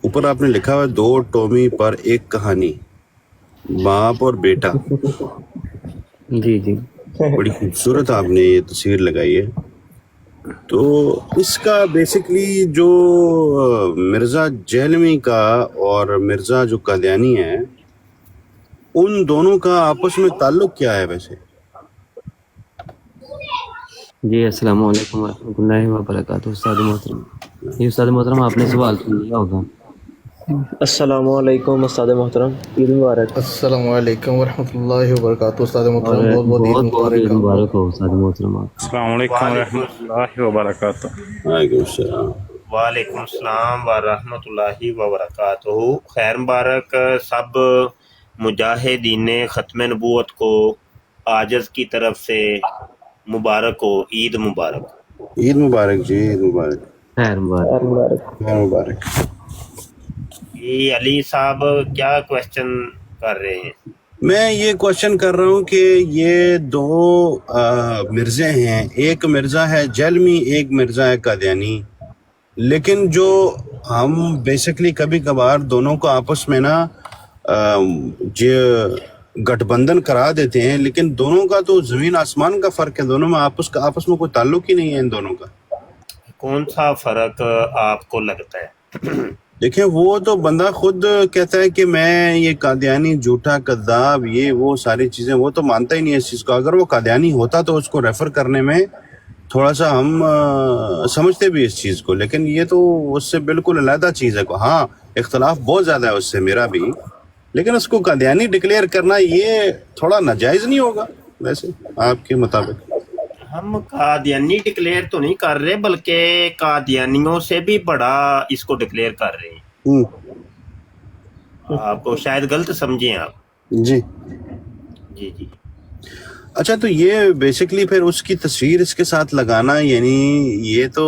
اوپر آپ نے لکھا ہوا ہے 2 ٹومی پر ایک کہانی، باپ اور بیٹا. جی جی بڑی خوبصورت آپ نے یہ تصویر لگائی ہے. تو اس کا بیسکلی جو مرزا جہلمی کا اور مرزا جو قادیانی ہے، ان دونوں کا آپس میں تعلق کیا ہے ویسے؟ جی السلام علیکم ورحمۃ اللہ وبرکاتہ. استاد محترم، جی استاد محترم آپ نے سوال سن لیا ہوگا. السلام علیکم استاد محترم، عید مبارک. السلام علیکم ورحمۃ اللہ وبرکاتہ. استاد اور محترم بہت بہت عید بہت بہت مبارک عید آپ کو. مبارک ہو استاد محترم آپ. السلام علیکم ورحمۃ اللہ وبرکاتہ. وعلیکم السلام. وعلیکم السلام ورحمۃ اللہ وبرکاتہ. خیر مبارک سب مجاہدین ختم نبوت کو عاجز کی طرف سے مبارک ہو. عید مبارک. عید مبارک جی، عید مبارک، خیر مبارک. خیر مبارک. خیر مبارک. یہ علی صاحب کیا کوشچن کر رہے ہیں؟ میں یہ کوشچن کر رہا ہوں کہ یہ 2 مرزے ہیں، ایک مرزا ہے جہلمی، ایک مرزا ہے قادیانی، لیکن جو ہم بیسکلی کبھی کبھار دونوں کو آپس میں نا گٹھ بندھن کرا دیتے ہیں، لیکن دونوں کا تو زمین آسمان کا فرق ہے، دونوں میں آپس میں کوئی تعلق ہی نہیں ہے ان دونوں کا. کون سا فرق آپ کو لگتا ہے؟ دیکھیں وہ تو بندہ خود کہتا ہے کہ میں یہ قادیانی جھوٹا کذاب یہ وہ ساری چیزیں، وہ تو مانتا ہی نہیں ہے اس چیز کو. اگر وہ قادیانی ہوتا تو اس کو ریفر کرنے میں تھوڑا سا ہم سمجھتے بھی اس چیز کو، لیکن یہ تو اس سے بالکل علیحدہ چیز ہے. ہاں اختلاف بہت زیادہ ہے اس سے میرا بھی، لیکن اس کو قادیانی ڈکلیئر کرنا یہ تھوڑا ناجائز نہیں ہوگا ویسے آپ کے مطابق؟ ہم قادیانی ڈکلیئر تو نہیں کر رہے، بلکہ قادیانیوں سے بھی بڑا اس کو ڈکلیئر کر رہے ہیں. آپ کو شاید غلط سمجھیں آپ. جی جی جی. اچھا، تو یہ بیسکلی پھر اس کی تصویر اس کے ساتھ لگانا، یعنی یہ تو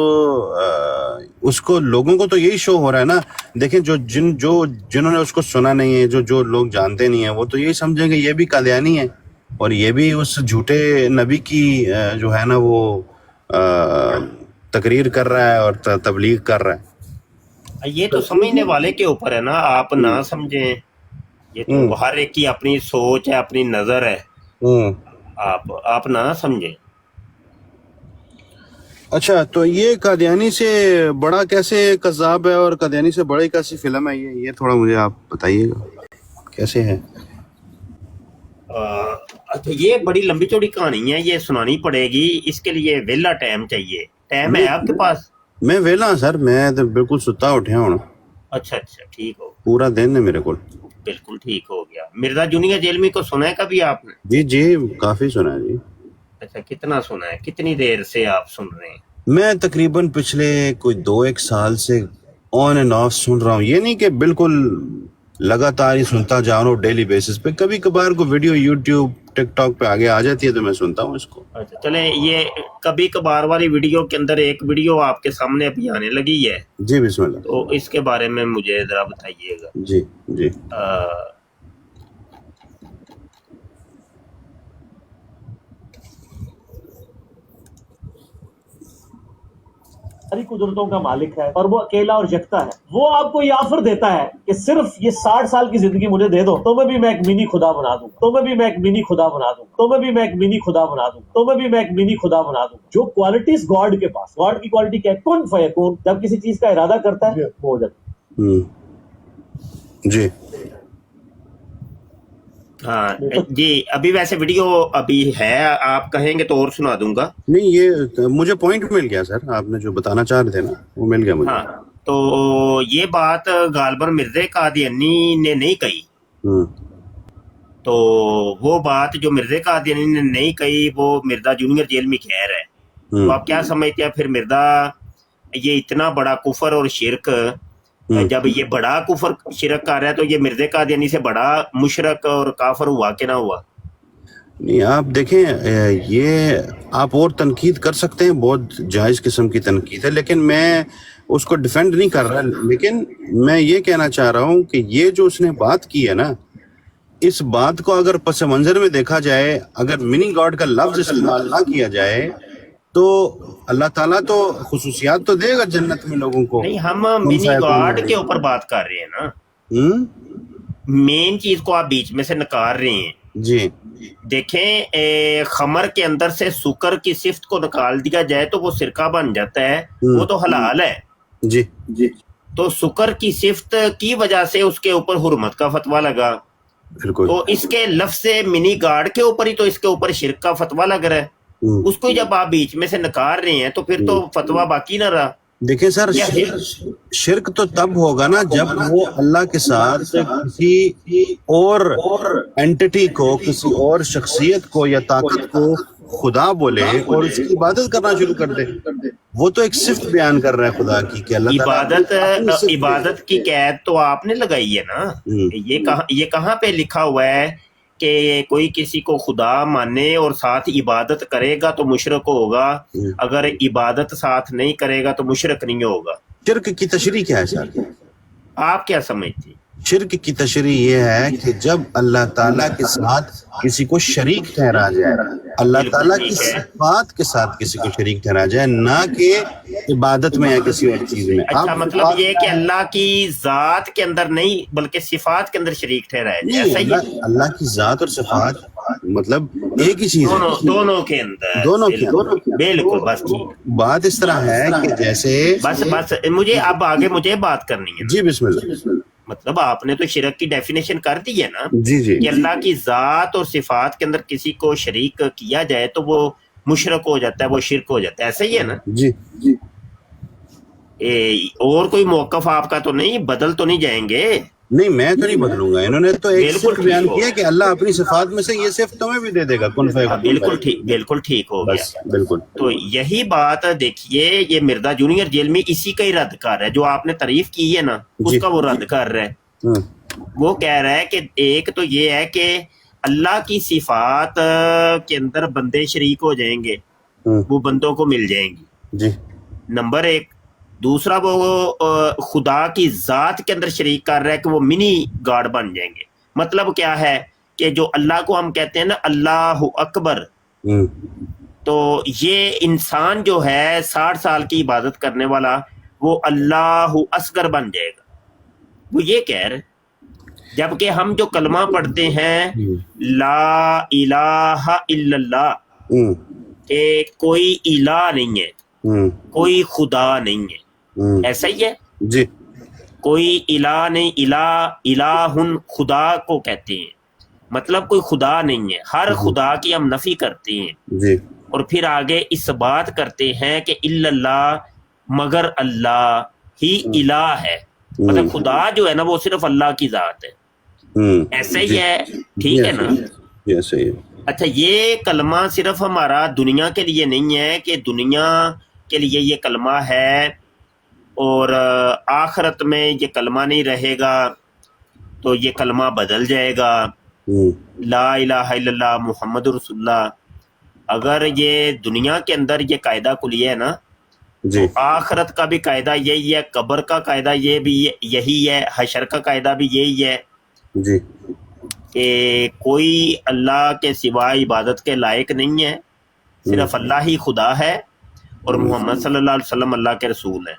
اس کو لوگوں کو تو یہی شو ہو رہا ہے نا. دیکھیں جنہوں نے اس کو سنا نہیں ہے، جو لوگ جانتے نہیں ہیں، وہ تو یہی سمجھیں گے یہ بھی قادیانی ہے اور یہ بھی اس جھوٹے نبی کی جو ہے نا وہ تقریر کر رہا ہے اور تبلیغ کر رہا ہے. یہ تو سمجھنے والے کے اوپر ہے نا، آپ نہ سمجھیں. یہ تو ہر ایک کی اپنی سوچ ہے، اپنی نظر ہے. آپ نہ سمجھیں. اچھا، تو یہ قادیانی سے بڑا کیسے کذاب ہے اور قادیانی سے بڑی کیسی فلم ہے یہ تھوڑا مجھے آپ بتائیے گا کیسے ہے؟ اچھا، یہ بڑی لمبی چوڑی کہانی ہے، یہ سنانی پڑے گی. اس کے لیے ویلا ٹائم چاہیے. ٹائم ہے آپ کے پاس؟ میں ویلا ہوں سر، میں تو بالکل ستا اٹھیا ہوں. اچھا ٹھیک ہو. پورا دن ہے میرے کو. بالکل ٹھیک ہو گیا. مرزا جونیئر جیلمی کو سنا ہے کبھی آپ نے؟ جی کافی سنا ہے جی. اچھا، کتنا سنا ہے؟ کتنی دیر سے آپ سن رہے ہیں؟ میں تقریباً پچھلے کوئی 2-1 سال سے آن اینڈ آف سن رہا ہوں. یہ نہیں کہ بالکل لگاتار ہی سنتا جا رہا ہوں ڈیلی بیسس پہ. کبھی کبھار کو ویڈیو یوٹیوب ٹک ٹاک پہ آگے آ جاتی ہے تو میں سنتا ہوں اس کو. اچھا چلیں، یہ کبھی کبھار والی ویڈیو کے اندر ایک ویڈیو آپ کے سامنے ابھی آنے لگی ہے. جی بسم اللہ. تو اس کے بارے میں مجھے ذرا بتائیے گا. جی ساری قدرتوں کا مالک ہے اور وہ اکیلا اور یکتا ہے. وہ آپ کو یہ آفر دیتا ہے کہ صرف یہ 60 سال کی زندگی مجھے دے دو تو میں بھی ایک منی خدا بنا دوں، تو میں بھی ایک منی خدا بنا دوں، تو میں بھی ایک منی خدا بنا دوں، تو میں بھی ایک منی خدا بنا دوں. جو کوالٹیز گاڈ کے پاس، گاڈ کی کوالٹی کیا ہے؟ کن فیکون. جب کسی چیز کا ارادہ کرتا ہے وہ ہو جاتا ہے. جی ہاں جی. ابھی ویسے ویڈیو ابھی ہے، آپ کہیں گے تو اور سنا دوں گا. نہیں، یہ مجھے پوائنٹ مل گیا سر، آپ نے جو بتانا چاہ رہے تھے نا وہ مل گیا مجھے. ہاں، تو یہ بات غالباً مرزا قادیانی نے نہیں کہی. تو وہ بات جو مرزا قادیانی نے نہیں کہی وہ مرزا جونیئر جیلمی کہہ رہا ہے. تو آپ کیا سمجھتے ہیں پھر مرزا یہ اتنا بڑا کفر اور شرک، جب یہ بڑا کفر شرک کر رہا ہے تو یہ مرزا قادیانی سے بڑا مشرک اور کافر ہوا کہ نہ ہوا؟ نہیں، آپ دیکھیں یہ آپ اور تنقید کر سکتے ہیں، بہت جائز قسم کی تنقید ہے، لیکن میں اس کو ڈیفینڈ نہیں کر رہا. لیکن میں یہ کہنا چاہ رہا ہوں کہ یہ جو اس نے بات کی ہے نا، اس بات کو اگر پس منظر میں دیکھا جائے، اگر منی گاڈ کا لفظ استعمال نہ کیا جائے تو اللہ تعالیٰ تو خصوصیات تو دے گا جنت میں لوگوں کو. نہیں، ہم منی گاڈ کے اوپر بات کر رہے ہیں نا. مین چیز کو آپ بیچ میں سے نکال رہے ہیں. جی دیکھیں، خمر کے اندر سے سکر کی صفت کو نکال دیا جائے تو وہ سرکہ بن جاتا ہے، وہ تو حلال ہے. جی جی تو سکر کی صفت کی وجہ سے اس کے اوپر حرمت کا فتویٰ لگا. بالکل. تو اس کے لفظ منی گاڈ کے اوپر ہی تو اس کے اوپر شرک کا فتویٰ لگ رہا ہے. اس کو جب آپ بیچ میں سے نکال رہے ہیں تو پھر تو فتویٰ باقی نہ رہا. دیکھیں سر، شرک تو تب ہوگا نا جب وہ اللہ کے ساتھ کسی اور اینٹی کو، کسی اور شخصیت کو یا طاقت کو خدا بولے اور اس کی عبادت کرنا شروع کر دے. وہ تو ایک صفت بیان کر رہا ہے خدا کی کہ اللہ تعالیٰ عبادت کی قید تو آپ نے لگائی ہے نا. یہ کہاں پہ لکھا ہوا ہے کہ کوئی کسی کو خدا مانے اور ساتھ عبادت کرے گا تو مشرک ہوگا، اگر عبادت ساتھ نہیں کرے گا تو مشرک نہیں ہوگا؟ شرک کی تشریح کیا ہے سر؟ آپ کیا سمجھتے ہیں؟ شرک کی تشریح یہ ہے کہ جب اللہ تعالیٰ کے ساتھ کسی کو شریک ٹھہرا جائے، اللہ تعالیٰ کی صفات کے ساتھ کسی کو شریک ٹھہرا جائے، نہ کہ عبادت میں یا کسی اور چیز میں. اچھا، مطلب یہ کہ اللہ کی ذات کے اندر نہیں بلکہ صفات کے اندر شریک ٹھہرایا جائے، ایسا ہی؟ اللہ کی ذات اور صفات مطلب ایک ہی چیز ہے، دونوں کے اندر. دونوں کے بالکل. بس ٹھیک، بات اس طرح ہے کہ جیسے بس مجھے اب آگے مجھے بات کرنی ہے. جی بسم اللہ. مطلب آپ نے تو شرک کی ڈیفینیشن کر دی ہے نا. جی جی. کہ اللہ کی ذات اور صفات کے اندر کسی کو شریک کیا جائے تو وہ مشرک ہو جاتا ہے، وہ شرک ہو جاتا ہے، ایسا ہی ہے نا؟ جی جی. اور کوئی موقف آپ کا تو نہیں بدل تو نہیں جائیں گے؟ نہیں، میں تو نہیں بدلوں گا. انہوں نے تو ایک بالکل صفت بیان ٹھیک کیا کہ اللہ اپنی صفات میں سے یہ صفت تمہیں بھی دے دے گا. کن فیکون. بالکل ٹھیک ہو گیا. بس بالکل. تو یہی بات دیکھیے، یہ مرزا جونیئر جیل میں اسی کا ہی رد کر رہا ہے. جو آپ نے تعریف کی ہے نا اس کا وہ رد کر رہا ہے. وہ کہہ رہا ہے کہ ایک تو یہ ہے کہ اللہ کی صفات کے اندر بندے شریک ہو جائیں گے، وہ بندوں کو مل جائیں گی. جی. نمبر ایک. دوسرا، وہ خدا کی ذات کے اندر شریک کر رہا ہے کہ وہ منی گاڈ بن جائیں گے. مطلب کیا ہے کہ جو اللہ کو ہم کہتے ہیں نا اللہ اکبر، تو یہ انسان جو ہے 60 سال کی عبادت کرنے والا وہ اللہ اصغر بن جائے گا. وہ یہ کہہ رہے، جبکہ ہم جو کلمہ پڑھتے ہیں لا الہ الا اللہ، کہ کوئی الہ نہیں ہے، کوئی خدا نہیں ہے، ایسا ہی ہے؟ جی. کوئی الہ نہیں، الہن خدا کو کہتے ہیں، مطلب کوئی خدا نہیں ہے. ہر خدا کی ہم نفی کرتے ہیں. جی. اور پھر آگے اس بات کرتے ہیں کہ الا اللہ، مگر اللہ ہی الہ ہے. مطلب خدا جو ہے نا وہ صرف اللہ کی ذات ہے. ایسا ہی ہے؟ ٹھیک ہے نا؟ ایسا ہی ہے. اچھا، یہ کلمہ صرف ہمارا دنیا کے لیے نہیں ہے کہ دنیا کے لیے یہ کلمہ ہے اور آخرت میں یہ کلمہ نہیں رہے گا تو یہ کلمہ بدل جائے گا. لا الہ الا اللہ محمد رسول اللہ، اگر یہ دنیا کے اندر یہ قاعدہ کلیہ ہے نا، جی. آخرت کا بھی قاعدہ یہی ہے، قبر کا قاعدہ یہ بھی یہی ہے، حشر کا قاعدہ بھی یہی ہے. جی. کہ کوئی اللہ کے سوا عبادت کے لائق نہیں ہے، صرف اللہ ہی خدا ہے اور محمد صلی اللہ علیہ وسلم اللہ کے رسول ہیں.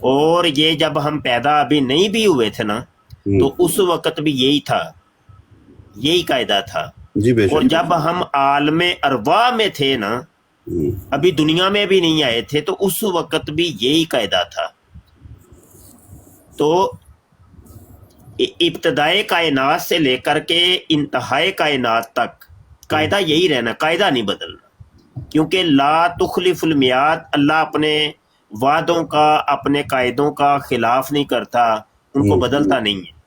اور یہ جب ہم پیدا ابھی نہیں بھی ہوئے تھے نا تو اس وقت بھی یہی تھا، یہی قاعدہ تھا. جی بے شک. اور جب ہم عالم ارواح میں تھے نا، ابھی دنیا میں بھی نہیں آئے تھے، تو اس وقت بھی یہی قاعدہ تھا. تو ابتدائے کائنات سے لے کر کے انتہائی کائنات تک قاعدہ یہی رہنا، قاعدہ نہیں بدلنا. کیونکہ لا تخلف المیعاد، اللہ اپنے وعدوں کا، اپنے قاعدوں کا خلاف نہیں کرتا، ان کو بدلتا نہیں ہے.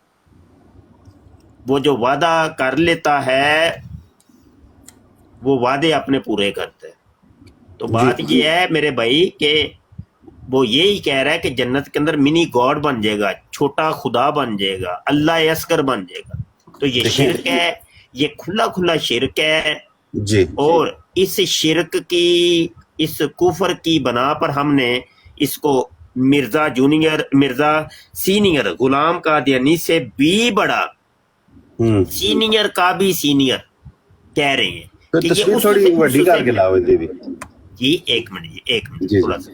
وہ جو وعدہ کر لیتا ہے وہ وعدے اپنے پورے کرتا ہے. تو بات یہ ہے میرے بھائی کہ وہ یہی کہہ رہا ہے کہ جنت کے اندر منی گاڈ بن جائے گا، چھوٹا خدا بن جائے گا، اللہ اصغر بن جائے گا. تو یہ شرک ہے، یہ کھلا کھلا شرک ہے. جی. اور اس شرک کی، اس کفر کی بنا پر ہم نے اس کو مرزا جونیئر، مرزا سینئر غلام قادیانی سے بھی بڑا، سینئر کا بھی سینئر کہہ رہے ہیں کہ یہ اس جی ایک منٹ جی تھوڑا سا.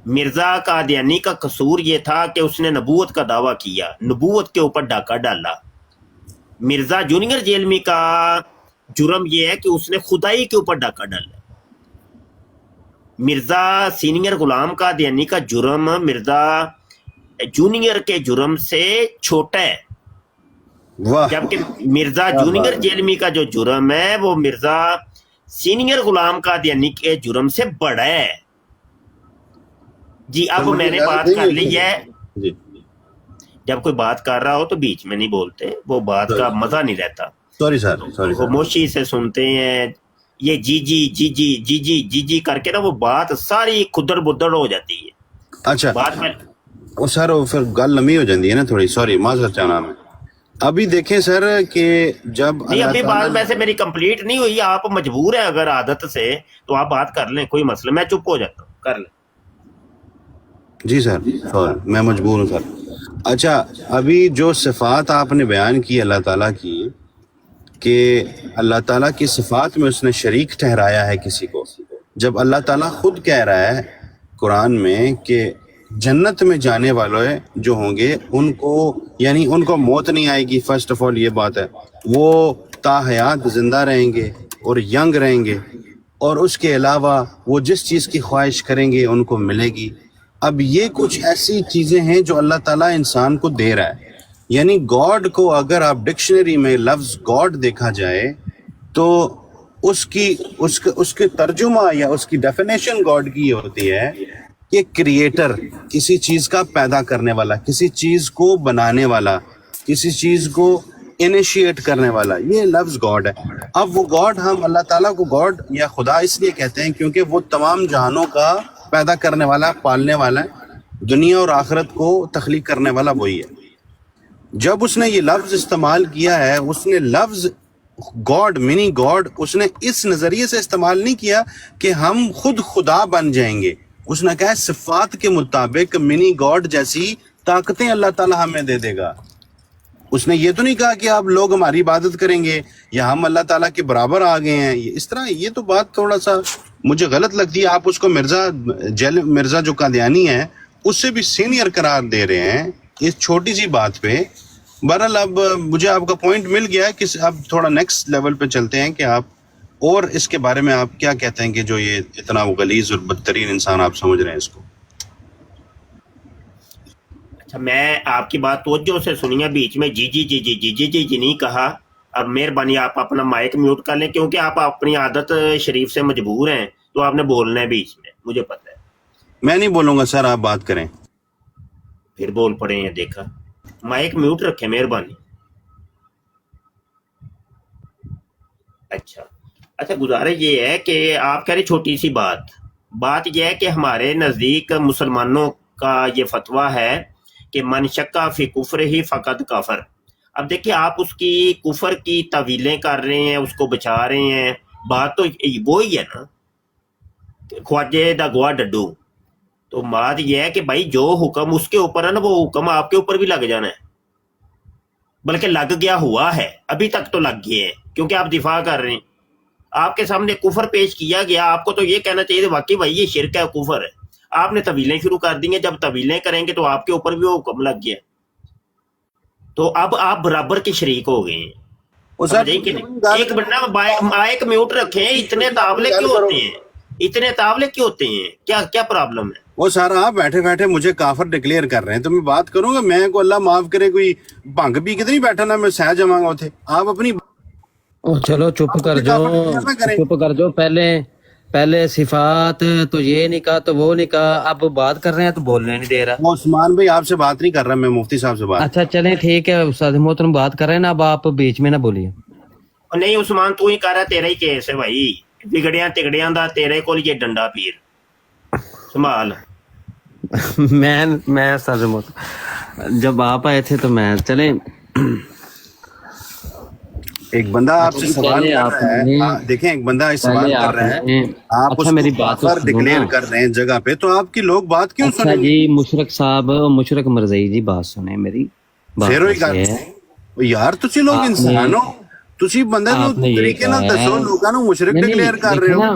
مرزا قادیانی کا قصور یہ تھا کہ اس نے نبوت کا دعویٰ کیا, نبوت کے اوپر ڈاکہ ڈالا. مرزا جونیئر جیلمی کا جرم یہ ہے کہ اس نے خدائی کے اوپر ڈاکہ ڈالا. مرزا سینئر غلام قادیانی کا جرم مرزا جونیئر کے جرم سے چھوٹا ہے, واہ جبکہ مرزا جونیئر جیلمی کا جو جرم ہے وہ مرزا سینئر غلام قادیانی کے جرم سے بڑا ہے. جی اب میں نے بات کر لی ہے. جی جب کوئی بات کر رہا ہو تو بیچ میں نہیں بولتے, وہ بات کا مزہ نہیں رہتا. Sorry sir, sorry sir. خاموشی سے سنتے ہیں. یہ جی جی جی جی جی جی جی جی کر کے نا وہ بات ساری خدر بدڑ ہو جاتی ہے. اچھا بات میں وہ سر پھر گل لمبی ہو جاتی ہے نا تھوڑی, سوری معذرت چاہنا میں. ابھی دیکھیں سر کہ جب نہیں, ابھی بات ویسے میری کمپلیٹ نہیں ہوئی. آپ مجبور ہیں اگر عادت سے تو آپ بات کر لیں, کوئی مسئلہ, میں چپ ہو جاتا ہوں, کر لیں. جی سر میں مجبور ہوں سر. اچھا ابھی جو صفات آپ نے بیان کی اللہ تعالیٰ کی, کہ اللہ تعالیٰ کی صفات میں اس نے شریک ٹھہرایا ہے کسی کو, جب اللہ تعالیٰ خود کہہ رہا ہے قرآن میں کہ جنت میں جانے والے جو ہوں گے ان کو, یعنی ان کو موت نہیں آئے گی, فرسٹ آف آل یہ بات ہے, وہ تا حیات زندہ رہیں گے اور ینگ رہیں گے, اور اس کے علاوہ وہ جس چیز کی خواہش کریں گے ان کو ملے گی. اب یہ کچھ ایسی چیزیں ہیں جو اللہ تعالیٰ انسان کو دے رہا ہے. یعنی گاڈ کو اگر آپ ڈکشنری میں لفظ گاڈ دیکھا جائے تو اس کے ترجمہ یا اس کی ڈیفینیشن گاڈ کی یہ ہوتی ہے کہ کریٹر, کسی چیز کا پیدا کرنے والا, کسی چیز کو بنانے والا, کسی چیز کو انیشیٹ کرنے والا, یہ لفظ گاڈ ہے. اب وہ گاڈ, ہم اللہ تعالیٰ کو گاڈ یا خدا اس لیے کہتے ہیں کیونکہ وہ تمام جہانوں کا پیدا کرنے والا, پالنے والا ہے, دنیا اور آخرت کو تخلیق کرنے والا وہی ہے. جب اس نے یہ لفظ استعمال کیا ہے, اس نے لفظ گاڈ منی گاڈ اس نے اس نظریے سے استعمال نہیں کیا کہ ہم خود خدا بن جائیں گے. اس نے کہا صفات کے مطابق منی گاڈ جیسی طاقتیں اللہ تعالیٰ ہمیں دے دے گا. اس نے یہ تو نہیں کہا کہ آپ لوگ ہماری عبادت کریں گے یا ہم اللہ تعالیٰ کے برابر آ گئے ہیں. اس طرح یہ تو بات تھوڑا سا مجھے غلط لگتی ہے. آپ اس کو مرزا جو قادیانی ہے اس سے بھی سینئر قرار دے رہے ہیں اس چھوٹی سی بات پہ. بہرحال اب مجھے آپ کا پوائنٹ مل گیا کہ اب تھوڑا نیکسٹ لیول پہ چلتے ہیں کہ آپ اور اس کے بارے میں آپ کیا کہتے ہیں کہ جو یہ اتنا غلیظ اور بدترین انسان آپ سمجھ رہے ہیں اس کو. اچھا, میں آپ کی بات توجہ سے سنیے, بیچ میں جی جی جی جی جی جی جی جی نہیں کہا. اب مہربانی آپ اپنا مائک میوٹ کر لیں, کیونکہ آپ اپنی عادت شریف سے مجبور ہیں تو آپ نے بولنا ہے بیچ میں, مجھے پتہ ہے. میں نہیں بولوں گا سر, آپ بات کریں. پھر بول پڑے ہیں, دیکھا, مائک میوٹ رکھیں مہربانی. اچھا گزارش یہ ہے کہ آپ کہہ رہے چھوٹی سی بات یہ ہے کہ ہمارے نزدیک مسلمانوں کا یہ فتویٰ ہے کہ من شکا فی کفر ہی فقط کفر. اب دیکھیں آپ اس کی کفر کی تعویلیں کر رہے ہیں, اس کو بچا رہے ہیں. بات تو وہی ہے نا, خواجے دا گوا ڈڈو. تو بات یہ ہے کہ بھائی جو حکم اس کے اوپر ہے نا, وہ حکم آپ کے اوپر بھی لگ جانا ہے, بلکہ لگ گیا ہوا ہے, ابھی تک تو لگ گئے ہیں کیونکہ آپ دفاع کر رہے ہیں. آپ کے سامنے کفر پیش کیا گیا, آپ کو تو یہ کہنا چاہیے واقعی بھائی یہ شرک ہے, کفر ہے. آپ نے طویلیں شروع کر دی ہیں, جب طویلیں کریں گے تو آپ کے اوپر بھی وہ حکم لگ گیا, تو اب آپ برابر کے شریک ہو گئے ہیں. ایک بندہ مائک میوٹ رکھیں. اتنے تاولے کیوں ہوتے ہیں, کیا پرابلم ہے؟ وہ سارا آپ بیٹھے بیٹھے مجھے کافر ڈکلیئر کر رہے ہیں تو میں بات کروں گا. میں کو اللہ معاف کرے کوئی بھنگ پی کتنی بیٹھا نا, میں سہ جماں گا تھے. آپ اپنی چلو چپ کر جو. پہلے صفات تو یہ نہیں کہا تو وہ نہیں کہا, اب بات کر رہے ہیں تو بولنے نہیں دے رہا. عثمان بھائی آپ سے بات نہیں کر رہا, میں مفتی صاحب سے بات. اچھا چلیں ٹھیک ہے, استاد محترم بات کر رہے ہیں نا, اب آپ بیچ میں نہ بولیے. نہیں عثمان تو ہی کہہ رہا, تیرا ہی کیس ہے بھائی, بگڑیاں تگڑیاں دا تیرے کول یہ ڈنڈا پیر سنبھال. میں استاد محترم جب آپ آئے تھے تو میں چلیں ایک بندہ آپ سے سوال کر رہا ہے, دیکھیں ایک بندہ سوال کر رہا ہے, آپ اس کو کافر ڈکلیئر کر رہے ہیں جگہ پہ, تو آپ کی لوگ بات کیوں سنیں؟ اچھا جی مشرق صاحب, مشرق مرزائی جی بات سنیں میری. پھر وہی کہا یار تسی لوگ انسان ہو, تسی بندے نو طریقے نال دسو, لوکاں نو مشرق ڈکلیئر کر رہے ہو.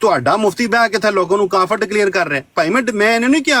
ਤੁਹਾਡਾ ਮੁਫਤੀ ਬਹਿ ਕੇ ਥਾ ਲੋਕਾਂ ਨੂੰ ਕਾਫਰ ਡਿਕਲੇਅਰ ਕਰ ਰਿਹਾ। ਭਾਈ ਮੈਂ ਇਹਨੇ ਨਹੀਂ ਕਿਹਾ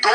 2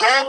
2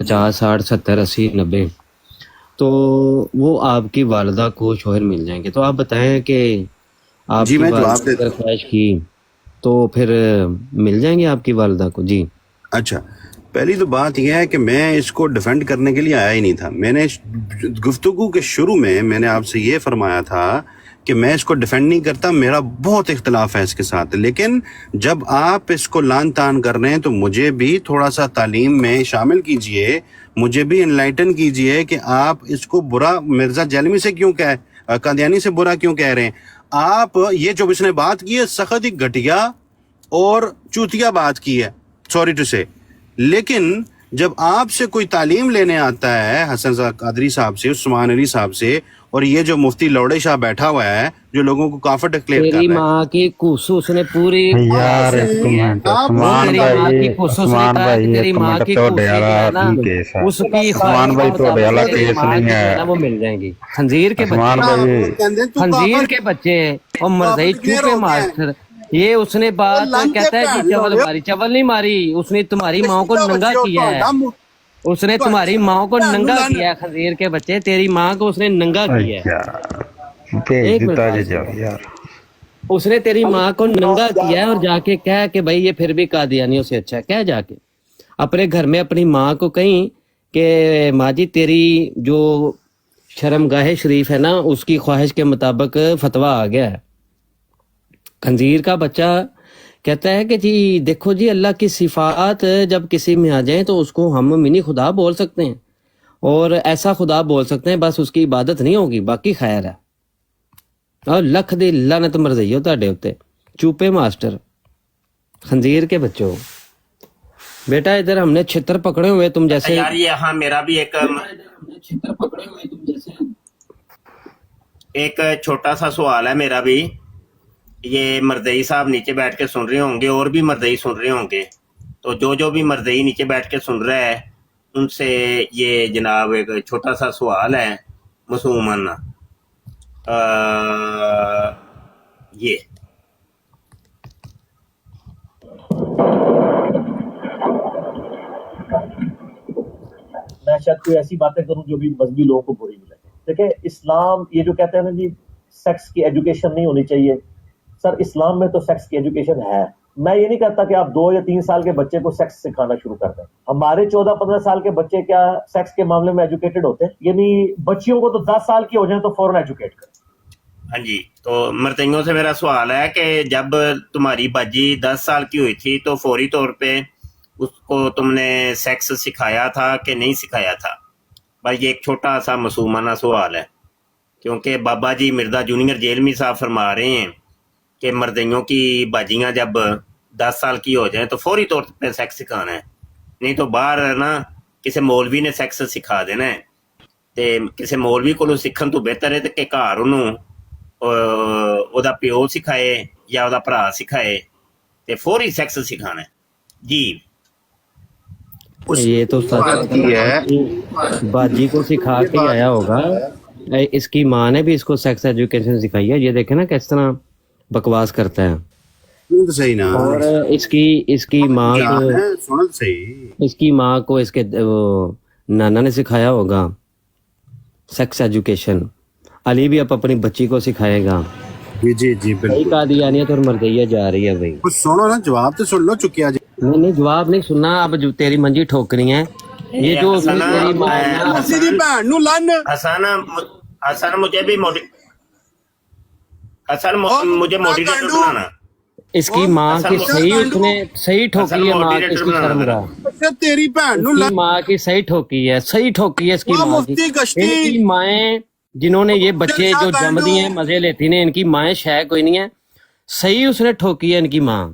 50, 60, 70, 80, 90, تو وہ آپ کی والدہ کو شوہر مل جائیں گے. تو آپ بتائیں کہ آپ جی کی میں والدہ جواب نے دیتا اگر خواہش کی تو پھر مل جائیں گے آپ کی والدہ کو. جی اچھا پہلی تو بات یہ ہے کہ میں اس کو ڈیفینڈ کرنے کے لیے آیا ہی نہیں تھا. میں نے گفتگو کے شروع میں نے آپ سے یہ فرمایا تھا کہ میں اس کو ڈیفینڈ نہیں کرتا, میرا بہت اختلاف ہے اس کے ساتھ, لیکن جب آپ اس کو لان تان کر رہے ہیں تو مجھے بھی تھوڑا سا تعلیم میں شامل کیجئے, مجھے بھی انلائٹن کیجئے کہ آپ اس کو برا مرزا جیلمی سے کیوں قادیانی سے برا کیوں کہہ رہے ہیں. آپ یہ جو اس نے بات کی ہے سخت ہی گھٹیا اور چوتیا بات کی ہے, سوری ٹو سے, لیکن جب آپ سے کوئی تعلیم لینے آتا ہے حسن قادری صاحب سے, عثمان علی صاحب سے, اور یہ جو مفتی لوڑے شاہ بیٹھا ہوا ہے جو لوگوں کو کافر ڈکلیئر کر تیری رہا ہے, ماں کی کوسو اس نے پوری یار ایک منٹ آپ وہ عثمان تیری ماں بھائی کی کوسو اس نے عثمان کہا کہ بھائی تیری ایک ماں منٹ کی ਤੁਹਾਡੇ کوسی جو ਵਾਲਾ ہے نا کیس ہے. اس کی عثمان خواہش بھائی کے ਤੁਹਾਡੇ مطابق ਵਾਲਾ تیری کیس ماں نہیں کی جو ہے نا ہے. وہ مل جائیں گی. خنزیر کے عثمان بچے بھائی خنزیر کے بچے اور مرزئی چوپے ماسٹر, یہ اس نے بات کہتا ہے جی چول ماری, چول نہیں ماری, اس نے تمہاری ماں کو ننگا کیا ہے, اس نے تمہاری ماں کو ننگا کیا ہے. خنزیر کے بچے تیری ماں کو اس نے ننگا کیا ہے. یار بھیج ایک منٹ دیتا بات جی سنو, جاؤ یار. اس نے تیری ماں کو ننگا کیا ہے اور جا کے کہہ کہ بھائی یہ پھر بھی قادیانیوں سے اچھا ہے. کہہ جا کے اپنے گھر میں اپنی ماں کو کہیں کہ ماں جی تیری جو شرمگاہ شریف ہے نا اس کی خواہش کے مطابق فتویٰ آ گیا ہے. خنزیر کا بچہ کہتا ہے کہ جی دیکھو جی اللہ کی صفات جب کسی میں آ جائیں تو اس کو ہم منی خدا بول سکتے ہیں, اور ایسا خدا بول سکتے ہیں, بس اس کی عبادت نہیں ہوگی, باقی خیر ہے. اور لکھ دی لعنت مرزئی ہو تہاڈے اوتے چوپے ماسٹر خنزیر کے بچوں. بیٹا ادھر ہم نے چھتر پکڑے ہوئے تم جیسے, یار یہاں میرا بھی چھتر پکڑے ہوئے تم جیسے. ایک چھوٹا سا سوال ہے میرا بھی. یہ مردئی صاحب نیچے بیٹھ کے سن رہے ہوں گے اور بھی مردئی سن رہے ہوں گے, تو جو بھی مردئی نیچے بیٹھ کے سن رہا ہے ان سے یہ جناب ایک چھوٹا سا سوال ہے معصومانہ. یہ میں شاید کوئی ایسی باتیں کروں جو بھی مذہبی لوگوں کو بری ملے. دیکھیں اسلام یہ جو کہتے ہیں نا جی سیکس کی ایجوکیشن نہیں ہونی چاہیے, سر اسلام میں تو سیکس کی ایجوکیشن ہے. میں یہ نہیں کہتا کہ آپ 2 یا 3 سال کے بچے کو سیکس سکھانا شروع کر دیں. ہمارے 14-15 سال کے بچے کیا سیکس کے معاملے میں ایجوکیٹڈ ہوتے ہیں؟ یعنی بچیوں کو تو 10 سال کی ہو جائیں تو فوراً ایجوکیٹ کریں. ہاں جی, تو مردئیوں سے میرا سوال ہے کہ جب تمہاری باجی 10 سال کی ہوئی تھی تو فوری طور پہ اس کو تم نے سیکس سکھایا تھا کہ نہیں سکھایا تھا؟ بھائی یہ ایک چھوٹا سا معصومانہ سوال ہے, کیونکہ بابا جی مرزا جونیئر جیلمی صاحب فرما رہے ہیں کہ مردئیوں کی باجیاں جب 10 سال کی ہو جائیں تو فوری طور پہ سیکس سکھانا ہے, نہیں تو باہر نا کسی مولوی نے سیکس سکھا دینا ہے. تے کسی مولوی کو سیکھن تو بہتر ہے کہ گھر انہوں ਉਹਦਾ ਪਿਓ ਸਿਖਾਏ ਜਾਂ ਉਹਦਾ ਭਰਾ ਸਿਖਾਏ ਤੇ ਫੌਰੀ ਸੈਕਸ ਸਿਖਾਣਾ ਹੈ ਜੀ. یہ تو باجی کو سکھا کے ہی آیا ہوگا, اس کی ماں نے بھی اس کو سیکس ایجوکیشن سکھائی ہے. یہ دیکھیں نا کس طرح بکواس کرتا ہے. صحیح نا, اور اس کی ماں کو اس کے نانا نے سکھایا ہوگا سیکس ایجوکیشن. علی بھی اب اپنی بچی کو سکھائے گا. جی جی جی بالکل. قادیانیت اور مردیہ جا رہی ہے بھائی. کچھ سنو نا, جواب تو سن لو چکیا جی. نہیں جواب نہیں سننا, اب جو تیری منجی ٹھوکری ہے یہ جو تیری حسن مجھے موڈیریٹر بنانا. اس کی ماں کی صحیح اس نے صحیح ٹھوکی ہے ماں کی, اس کی شرم گاہ تیری بہن اس کی ماں کی صحیح ٹھوکی ہے, صحیح ٹھوکی ہے اس کی ماں کی. ان کی مائیں جنہوں نے یہ بچے جو جم دی ہیں مزے لیتی ہیں, ان کی مائیں شے کوئی نہیں ہے. صحیح اس نے ٹھوکی ہے ان کی ماں,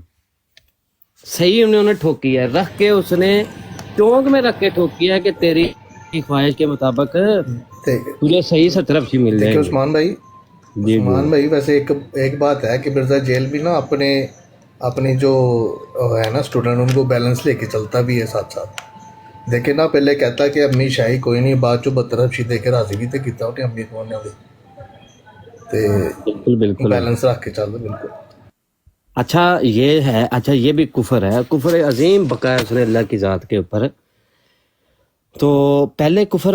صحیح انہوں نے ٹھوکی ہے, رکھ کے اس نے چونک میں رکھ کے ٹھوکی ہے کہ تیری خواہش کے مطابق تجھے صحیح سے طرف سے مل جائے گی. عثمان بھائی, عثمان بھائی ویسے ایک بات ہے کہ مرزا جیل بھی نا اپنی جو ہے نا اسٹوڈنٹ ان کو بیلنس لے کے چلتا بھی ہے ساتھ ساتھ. دیکھے نا پہلے کہتا کہ امی شاہی کوئی نہیں, بعد چو بطرف شی دے کے راضی بھی تو کیتا انہیں امی کو بالکل بیلنس رکھ کے چل. بالکل اچھا یہ ہے, اچھا یہ بھی کفر ہے, کفر عظیم بقا ہے اس نے اللہ کی ذات کے اوپر. تو پہلے کفر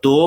2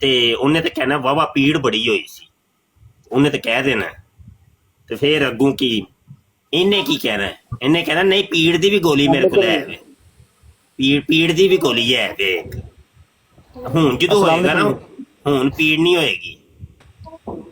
ਤੇ ਉਹਨੇ ਤੇ ਕਹਿਣਾ ਵਾਵਾ ਪੀੜ ਬੜੀ ਹੋਈ ਸੀ, ਉਹਨੇ ਤੇ ਕਹਿ ਦੇਣਾ। ਤੇ ਫਿਰ ਅੱਗੋਂ ਕੀ ਇਹਨੇ ਕੀ ਕਹਿਣਾ? ਇਹਨੇ ਕਹਿਣਾ ਨਹੀਂ ਪੀੜ ਦੀ ਵੀ ਗੋਲੀ ਮੇਰੇ ਕੋਲ ਹੈ, ਪੀੜ ਦੀ ਵੀ ਗੋਲੀ ਹੈ ਵੇਖ। ਹੁਣ ਜਦੋਂ ਹੋਏਗਾ ਨਾ, ਹੁਣ ਪੀੜ ਨਹੀਂ ਹੋਏਗੀ।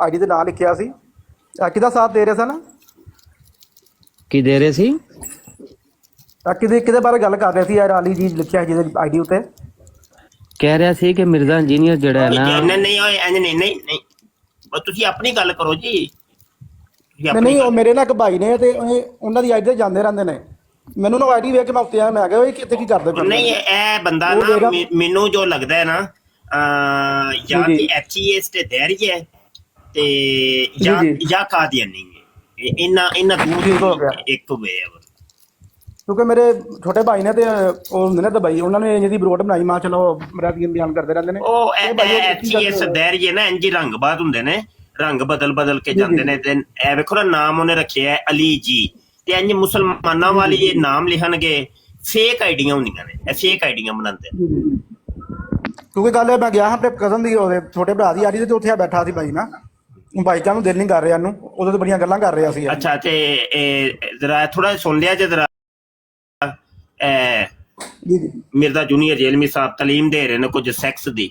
ਆਈਡੀ ਤੇ ਨਾਂ ਲਿਖਿਆ ਸੀ ਕਿਹਦਾ ਸਾਥ ਦੇ ਰਹੇ ਸਨ? ਕੀ ਦੇ ਰਹੇ ਸੀ? ਕਿਹਦੇ ਬਾਰੇ ਗੱਲ ਕਰ ਰਹੇ ਸੀ ਯਾਰ? ਅਲੀ ਜੀ ਲਿਖਿਆ ਜਿਹਦੇ ਆਈਡੀ ਉੱਤੇ ਕਹਿ ਰਿਹਾ ਸੀ ਕਿ ਮਿਰਜ਼ਾ ਇੰਜੀਨੀਅਰ ਜਿਹੜਾ ਹੈ ਨਾ, ਨਹੀਂ ਤੁਸੀਂ ਆਪਣੀ ਗੱਲ ਕਰੋ ਜੀ। ਨਹੀਂ ਉਹ ਮੇਰੇ ਨਾਲ ਇੱਕ ਭਾਈ ਨੇ ਤੇ ਉਹਨਾਂ ਦੀ ਆਈਡੀ ਤੇ ਜਾਂਦੇ ਰਹਿੰਦੇ ਨੇ, ਮੈਨੂੰ ਨਾ ਆਈਡੀ ਵੇਖ ਕੇ ਮੈਂ ਉੱਤੇ ਆਇਆ, ਮੈਂ ਕਿਹਾ ਇਹ ਕਿੱਥੇ ਕੀ ਕਰਦੇ ਪਏ? ਨਹੀਂ ਇਹ ਬੰਦਾ ਨਾ ਮੈਨੂੰ ਜੋ ਲੱਗਦਾ ਹੈ ਨਾ ਜਾਂ ਕਿ ਐਚਈਐਸ ਤੇ ਦਹਿਰੀ ਹੈ ਤੇ ਜਾਂ ਕਾਦੀਆਨੀ ਹੈ, ਇਹਨਾਂ ਦੂਰ ਇੱਕ ਵੇ ਹੈ। ਕਿਉਂਕਿ ਮੇਰੇ ਛੋਟੇ ਭਾਈ ਨੇ ਤੇ ਉਹ ਹੁੰਦੇ ਨੇ ਦੁਬਈ, ਉਹਨਾਂ ਨੇ ਜਿਹਦੀ ਬਰੋਡ ਬਣਾਈ, ਮੈਂ ਚਲੋ ਮੇਰਾ ਕੀ ਬਿਆਨ ਕਰਦੇ ਰਹਿੰਦੇ ਨੇ। ਉਹ ਐਚਈਐਸ ਦਹਿਰੀ ਨਾ ਇੰਜ ਰੰਗਬਾਦ ਹੁੰਦੇ ਨੇ, ਰੰਗ ਬਦਲ ਕੇ ਜਾਂਦੇ ਨੇ। ਤੇ ਇਹ ਵੇਖੋ ਨਾ ਨਾਮ ਉਹਨੇ ਰੱਖਿਆ ਹੈ ਅਲੀ ਜੀ, ਤੇ ਇੰਜ ਮੁਸਲਮਾਨਾਂ ਵਾਲੀ ਇਹ ਨਾਮ ਲਿਖਣਗੇ, ਫੇਕ ਆਈਡੀਆਂ ਹੁੰਦੀਆਂ ਨੇ, ਇਹ ਫੇਕ ਆਈਡੀਆਂ ਬਣਾਉਂਦੇ ਨੇ। ਕਿਉਂਕਿ ਗੱਲ ਮੈਂ ਗਿਆ ਆਪਣੇ ਕਜ਼ਨ ਦੀ, ਉਹਦੇ ਛੋਟੇ ਭਰਾ ਦੀ ਆਈਡੀ ਤੇ ਉੱਥੇ ਬੈਠਾ ਸੀ ਭਾਈ ਨਾ, ਭਾਈ ਜਾਨ ਨੂੰ ਦਿਲ ਨਹੀਂ ਕਰ ਰਿਹਾ ਨੂੰ, ਉਦੋਂ ਤੇ ਬੜੀਆਂ ਗੱਲਾਂ ਕਰ ਰਿਹਾ ਸੀ। ਅੱਛਾ ਤੇ ਜਰਾ ਥੋੜਾ ਸੁਣ ਲਿਆ ਜੇ ਜਰਾ ਜੀ ਜੀ ਮਿਰਜ਼ਾ ਜੂਨੀਅਰ ਜੇਲਮੀ ਸਾਹਿਬ ਤਾਲੀਮ ਦੇ ਰਹੇ ਨੇ ਕੁਝ ਸੈਕਸ ਦੀ।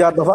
ਯਾਰ ਦਫਾ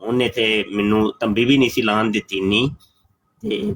ਉਹਨੇ ਤੇ ਮੈਨੂੰ ਤੰਬੀ ਵੀ ਨਹੀਂ ਸੀ ਲਾਣ ਦਿੱਤੀ ਨੀ। ਤੇ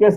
Yes.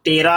13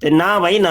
ਤੇ ਨਾ ਭਾਈ ਨਾ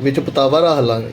ਵਿੱਚ ਪਤਾਵਾ ਰੱਖ ਲਾਂਗੇ।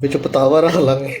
ਵਿੱਚ ਪਤਾਵਾ ਰੱਖ ਲਾਂਗੇ।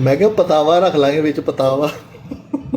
ਮੈਂ ਕਿਹਾ ਪਤਾਵਾ ਰੱਖ ਲਾਂਗੇ ਵਿੱਚ ਪਤਾਵਾ।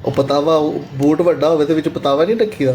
ਉਹ ਪਤਾਵਾ ਬੂਟ ਵੱਡਾ ਹੋਵੇ ਤੇ ਵਿੱਚ ਪਤਾਵਾ ਨਹੀਂ ਰੱਖੀਦਾ।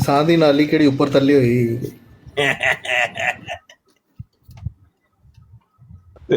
ਸਾਹ ਦੀ ਨਾਲੀ ਕਿਹੜੀ ਉੱਪਰ ਥੱਲੇ ਹੋਈ। ਤੇ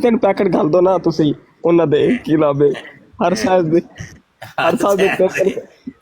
ਤਿੰਨ ਪੈਕਟ ਘੱਲ ਦੋ ਨਾ ਤੁਸੀਂ ਉਹਨਾਂ ਦੇ, ਕੀ ਨਾਮ ਹੈ, ਹਰ ਸਾਲ ਦੇ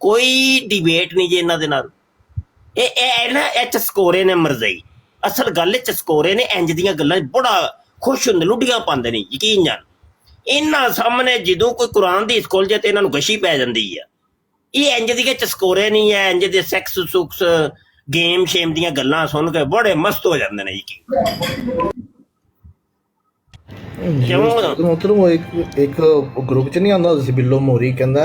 ਕੋਈ ਡਿਬੇਟ ਨਹੀਂ ਜੇ ਇਹਨਾਂ ਦੇ ਨਾਲ। ਇਹ ਨਾ ਇਹ ਚਸਕੋਰੇ ਨੇ ਮਰਜ਼ਈ, ਅਸਲ ਗੱਲ ਇਹ ਚਸਕੋਰੇ ਨੇ ਇੰਜ ਦੀਆਂ ਗੱਲਾਂ ਬੜਾ ਖੁਸ਼ ਹੁੰਦੇ, ਲੁੱਡੀਆਂ ਪਾਉਂਦੇ ਨੇ, ਯਕੀਨ ਜਾਣ ਇਹਨਾਂ ਸਾਹਮਣੇ ਜਦੋਂ ਕੋਈ ਕੁਰਾਨ ਦੀ ਸਕੂਲ ਜੇ ਤੇ ਇਹਨਾਂ ਨੂੰ ਗਸ਼ੀ ਪੈ ਜਾਂਦੀ ਆ। ਇਹ ਇੰਜ ਦੀਆਂ ਚਸਕੋਰੇ ਨਹੀਂ ਹੈ, ਇੰਜ ਦੇ ਸੈਕਸ ਸੁਕਸ ਗੇਮ ਸ਼ੇਮ ਦੀਆਂ ਗੱਲਾਂ ਸੁਣ ਕੇ ਬੜੇ ਮਸਤ ਹੋ ਜਾਂਦੇ ਨੇ। ਯਕੀਨ ਮਤਲਬ ਉਹ ਇੱਕ ਗਰੁੱਪ ਚ ਨਹੀਂ ਆਉਂਦਾ ਸੀ, ਬਿੱਲੋ ਮੋਰੀ ਕਹਿੰਦਾ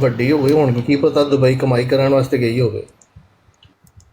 ਵੱਡੀ ਹੋ ਗਈ, ਹੁਣ ਕੀ ਪਤਾ ਦੁਬਈ ਕਮਾਈ ਕਰਨ ਵਾਸਤੇ ਗਈ ਹੋਵੇ।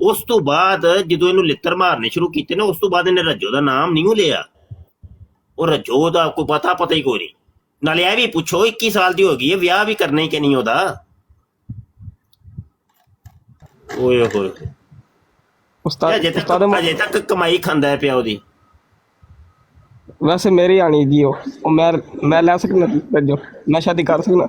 ਉਸ ਤੋਂ ਬਾਅਦ ਜਦੋਂ ਇਹਨੂੰ ਲਿੱਤਰ ਮਾਰਨੇ ਸ਼ੁਰੂ ਕੀਤੇ ਨਾ, ਉਸ ਤੋਂ ਬਾਅਦ ਇਹਨੇ ਰੱਜੋ ਦਾ ਨਾਮ ਨਹੀਂ ਲਿਆ। ਉਹ ਰੱਜੋ ਦਾ ਕੋਈ ਪਤਾ ਹੀ ਕੋਈ ਨਹੀਂ। ਨਾਲੇ ਇਹ ਵੀ ਪੁੱਛੋ 21 ਸਾਲ ਦੀ ਹੋ ਗਈ ਹੈ, ਵਿਆਹ ਵੀ ਕਰਨਾ ਹੀ ਕਿ ਨਹੀਂ ਉਹਦਾ। ਓਏ ਹੋਏ ਅਜੇ ਤੱਕ ਕਮਾਈ ਖਾਂਦਾ ਹੈ ਪਿਆ ਉਹਦੀ। ਵੈਸੇ ਮੇਰੀ ਆਣੀ ਜੀ ਉਹ ਮੈਂ ਲੈ ਸਕਦਾ ਰੱਜੋ, ਮੈਂ ਸ਼ਾਦੀ ਕਰ ਸਕਦਾ।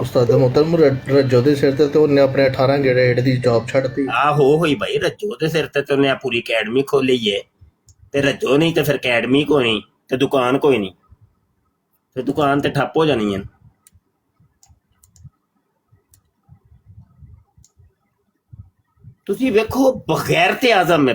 ਉਸਤਾਦ ਮੁਹਤਰਮ ਰੱਜੋ ਦੇ ਸਿਰ ਤੇ ਉਹਨੇ ਆਪਣੇ 18 ਗ੍ਰੇਡ ਦੀ ਜੌਬ ਛੱਡਤੀ। ਆਹੋ ਹੋਈ ਭਾਈ ਰੱਜੋ ਦੇ ਸਿਰ ਤੇ ਉਹਨੇ ਪੂਰੀ ਅਕੈਡਮੀ ਖੋਲੀ ਏ ਤੇ ਰੱਜੋ ਨਹੀਂ ਤੇ ਫਿਰ ਅਕੈਡਮੀ ਕੋਈ ਨਹੀਂ ਤੇ ਦੁਕਾਨ ਕੋਈ ਨਹੀਂ, ਫਿਰ ਦੁਕਾਨ ਤੇ ਠੱਪ ਹੋ ਜਾਣੀ ਹੈ। ਤੁਸੀਂ ਵੇਖੋ ਬਗੈਰਤੇ ਆਜ਼ਮ ਹੈ,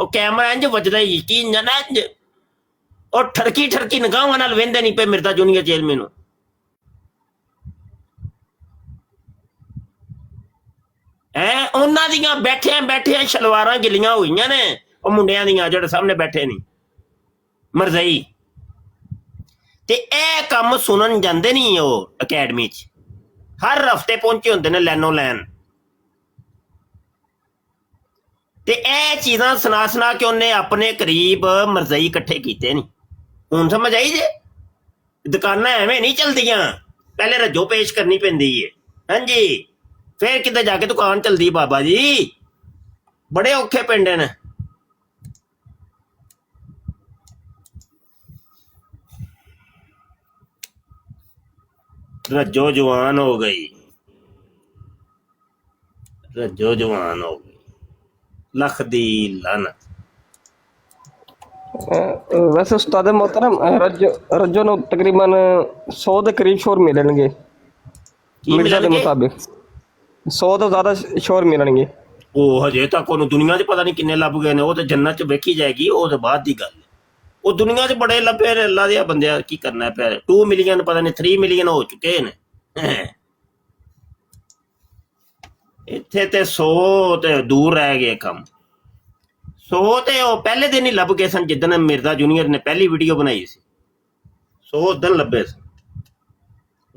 ਉਹ ਕੈਮਰਾ ਇੰਜ ਵੱਜਦਾ ਯਕੀਨ ਜਾਣਾ ਇੰਜ, ਉਹ ਠਰਕੀ ਨਿਗਾਹਾਂ ਨਾਲ ਵੇਂਦੇ ਨਹੀਂ ਪਏ ਮਿਰਜ਼ਾ ਜੂਨੀਅਰ ਜੇਲਮੈਨ ਨੂੰ। ਉਹਨਾਂ ਦੀਆਂ ਬੈਠਿਆਂ ਸ਼ਲਵਾਰਾਂ ਗਿੱਲੀਆਂ ਹੋਈਆਂ ਨੇ, ਉਹ ਮੁੰਡਿਆਂ ਦੀਆਂ ਜਿਹੜੇ ਸਾਹਮਣੇ ਬੈਠੇ ਨਹੀਂ ਮਰਜ਼ਈ, ਤੇ ਇਹ ਕੰਮ ਸੁਣਨ ਜਾਂਦੇ ਨਹੀਂ ਉਹ ਅਕੈਡਮੀ 'ਚ, ਹਰ ਹਫਤੇ ਪਹੁੰਚੇ ਹੁੰਦੇ ਨੇ ਲੈਨੋ ਲੈਨ, ਤੇ ਇਹ ਚੀਜ਼ਾਂ ਸੁਣਾ ਕੇ ਉਹਨੇ ਆਪਣੇ ਕਰੀਬ ਮਰਜ਼ਈ ਇਕੱਠੇ ਕੀਤੇ ਨਹੀਂ। ਹੁਣ ਸਮਝ ਆਈ ਜੇ ਦੁਕਾਨਾਂ ਐਵੇਂ ਨਹੀਂ ਚਲਦੀਆਂ, ਪਹਿਲੇ ਰੱਜੋ ਪੇਸ਼ ਕਰਨੀ ਪੈਂਦੀ ਹੈ। ਹਾਂਜੀ, ਫਿਰ ਕਿਤੇ ਜਾ ਕੇ ਦੁਕਾਨ ਚਲਦੀ ਬਾਬਾ ਜੀ, ਬੜੇ ਔਖੇ ਪਿੰਡ ਨੇ। ਰੱਜੋ ਜਵਾਨ ਹੋ ਗਈ, ਰੱਜੋ ਜਵਾਨ ਹੋ ਗਈ, ਲੱਖ ਦੀ ਲਾਨਤ। ਵੈਸੇ ਉਸਤਾਦ ਮੁਹਤਰਮ ਰੱਜੋ ਨੂੰ ਤਕਰੀਬਨ 100 ਦੇ ਕਰੀਬ ਸ਼ੋਰ ਮਿਲਣਗੇ ਮਿਰਜ਼ਾ ਦੇ ਮੁਤਾਬਿਕ, 100 ਤੋਂ ਜ਼ਿਆਦਾ ਸ਼ੋਰ ਮਿਲਣਗੇ। ਉਹ ਹਜੇ ਤੱਕ ਉਹਨੂੰ ਦੁਨੀਆ 'ਚ ਪਤਾ ਨਹੀਂ ਕਿੰਨੇ ਲੱਭ ਗਏ ਨੇ, ਉਹ ਤੇ ਜੰਨਤ 'ਚ ਵੇਖੀ ਜਾਏਗੀ, ਉਹ ਤੇ ਬਾਅਦ ਦੀ ਗੱਲ ਹੈ। ਉਹ ਦੁਨੀਆ 'ਚ ਬੜੇ ਲੱਭੇ ਨੇ, ਅੱਲਾ ਦੇ ਬੰਦਿਆਂ ਕੀ ਕਰਨਾ ਪਿਆ। 2 ਮਿਲੀਅਨ ਪਤਾ ਨਹੀਂ 3 ਮਿਲੀਅਨ ਹੋ ਚੁੱਕੇ ਨੇ ਇੱਥੇ, ਤੇ 100 ਤੇ ਦੂਰ ਰਹਿ ਗਏ ਕੰਮ। 100 ਤੇ ਉਹ ਪਹਿਲੇ ਦਿਨ ਹੀ ਲੱਭ ਗਏ ਸਨ ਜਿੱਦਣ ਮਿਰਜ਼ਾ ਜੂਨੀਅਰ ਨੇ ਪਹਿਲੀ ਵੀਡੀਓ ਬਣਾਈ ਸੀ, 100 ਉਦਣ ਲੱਭੇ ਸਨ।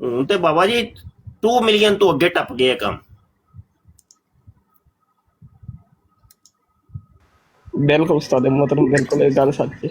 ਹੁਣ ਤੇ ਬਾਬਾ ਜੀ 2 ਮਿਲੀਅਨ ਤੋਂ ਅੱਗੇ ਟੱਪ ਗਏ ਕੰਮ। ਬਿਲਕੁਲ ਉਸਤਾਦ ਮੁਹਤਰਮ, ਬਿਲਕੁਲ ਇਹ ਗੱਲ ਸੱਚ ਹੈ।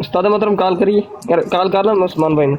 ਉਸਤਾਦ ਮੁਹਤਰਮ ਕਾਲ ਕਰੀਏ, ਕਾਲ ਕਰ ਲਾਂ ਉਸਮਾਨ ਭਾਈ ਨੂੰ।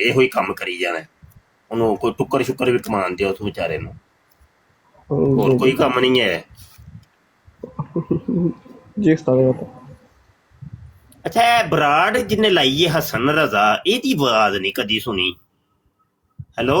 ਇਹੋ ਹੀ ਕੰਮ ਕਰੀ ਜਾਣਾ, ਉਹਨੂੰ ਕੋਈ ਟੁੱਕਰ ਸ਼ੁੱਕਰ ਵੀ ਕਮਾਉਣ ਦਿਓ ਉਸ ਵਿਚਾਰੇ ਨੂੰ, ਹੋਰ ਕੋਈ ਕੰਮ ਨਹੀਂ ਹੈ। ਜੀ ਉਸਤਾਦ ਮੁਹਤਰਮ। ਅੱਛਾ ਇਹ ਬਰਾੜ ਜਿਹਨੇ ਲਾਈ ਹੈ ਹਸਨ ਰਜ਼ਾ, ਇਹਦੀ ਆਵਾਜ਼ ਨਹੀਂ ਕਦੀ ਸੁਣੀ। ਹੈਲੋ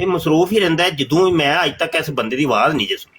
ਇਹ ਮਸਰੂਫ ਹੀ ਰਹਿੰਦਾ ਹੈ, ਜਦੋਂ ਵੀ ਮੈਂ ਅੱਜ ਤੱਕ ਇਸ ਬੰਦੇ ਦੀ ਆਵਾਜ਼ ਨਹੀਂ ਜੇ ਸੁਣੀ।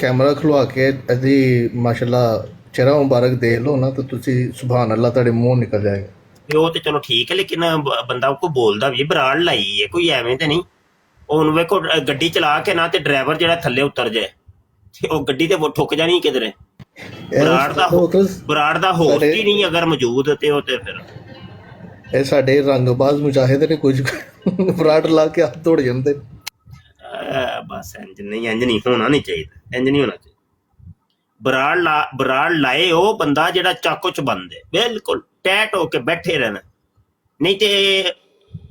ਕੈਮਰਾ ਖੁਲਵਾ ਕੇ ਇਹਦੀ ਮਾਸ਼ਾਅੱਲਾ ਚਿਹਰਾ ਮੁਬਾਰਕ ਦੇਖ ਲਓ ਨਾ, ਤਾਂ ਤੁਸੀਂ ਸੁਭਾਨ ਅੱਲਾ ਤੁਹਾਡੇ ਮੂੰਹ ਨਿਕਲ ਜਾਏਗਾ। ਤੇ ਉਹ ਤੇ ਚਲੋ ਠੀਕ ਹੈ, ਲੇਕਿਨ ਬੰਦਾ ਕੋਈ ਬੋਲਦਾ ਵੀ ਬਰਾੜ ਲਾਈ ਹੈ, ਕੋਈ ਐਵੇਂ ਤੇ ਨਹੀਂ। ਉਹਨੂੰ ਵੇਖੋ ਗੱਡੀ ਚਲਾ ਕੇ ਨਾ ਤੇ ਡਰਾਈਵਰ ਜਿਹੜਾ ਥੱਲੇ ਉਤਰ ਜਾਏ ਤੇ ਉਹ ਗੱਡੀ ਤੇ ਠੁੱਕ ਜਾਣੀ ਕਿਧਰੇ। ਬਰਾੜ ਦਾ ਹੋਸਟ ਹੀ ਨਹੀਂ ਅਗਰ ਮੌਜੂਦ ਤੇ ਉਹ ਤੇ ਫਿਰ ਇਹ ਸਾਡੇ ਰੰਗਬਾਜ਼ ਮੁਜਾਹਿਦ ਨੇ ਕੁਝ ਬਰਾੜ ਲਾ ਕੇ ਹੱਥ ਤੋੜ ਜਾਂਦੇ। ਬਸ ਇੰਜ ਨਹੀਂ ਹੋਣਾ ਨਹੀਂ ਚਾਹੀਦਾ, ਇੰਜ ਨਹੀਂ ਹੋਣਾ ਚਾਹੀਦਾ। ਬਰਾੜ ਲਾਏ ਉਹ ਬੰਦਾ ਜਿਹੜਾ ਚਾਕੂ ਚ ਬੰਦੇ ਬਿਲਕੁਲ ਟੈਟ ਹੋ ਕੇ ਬੈਠੇ ਰਹਿਣਾ, ਨਹੀਂ ਤੇ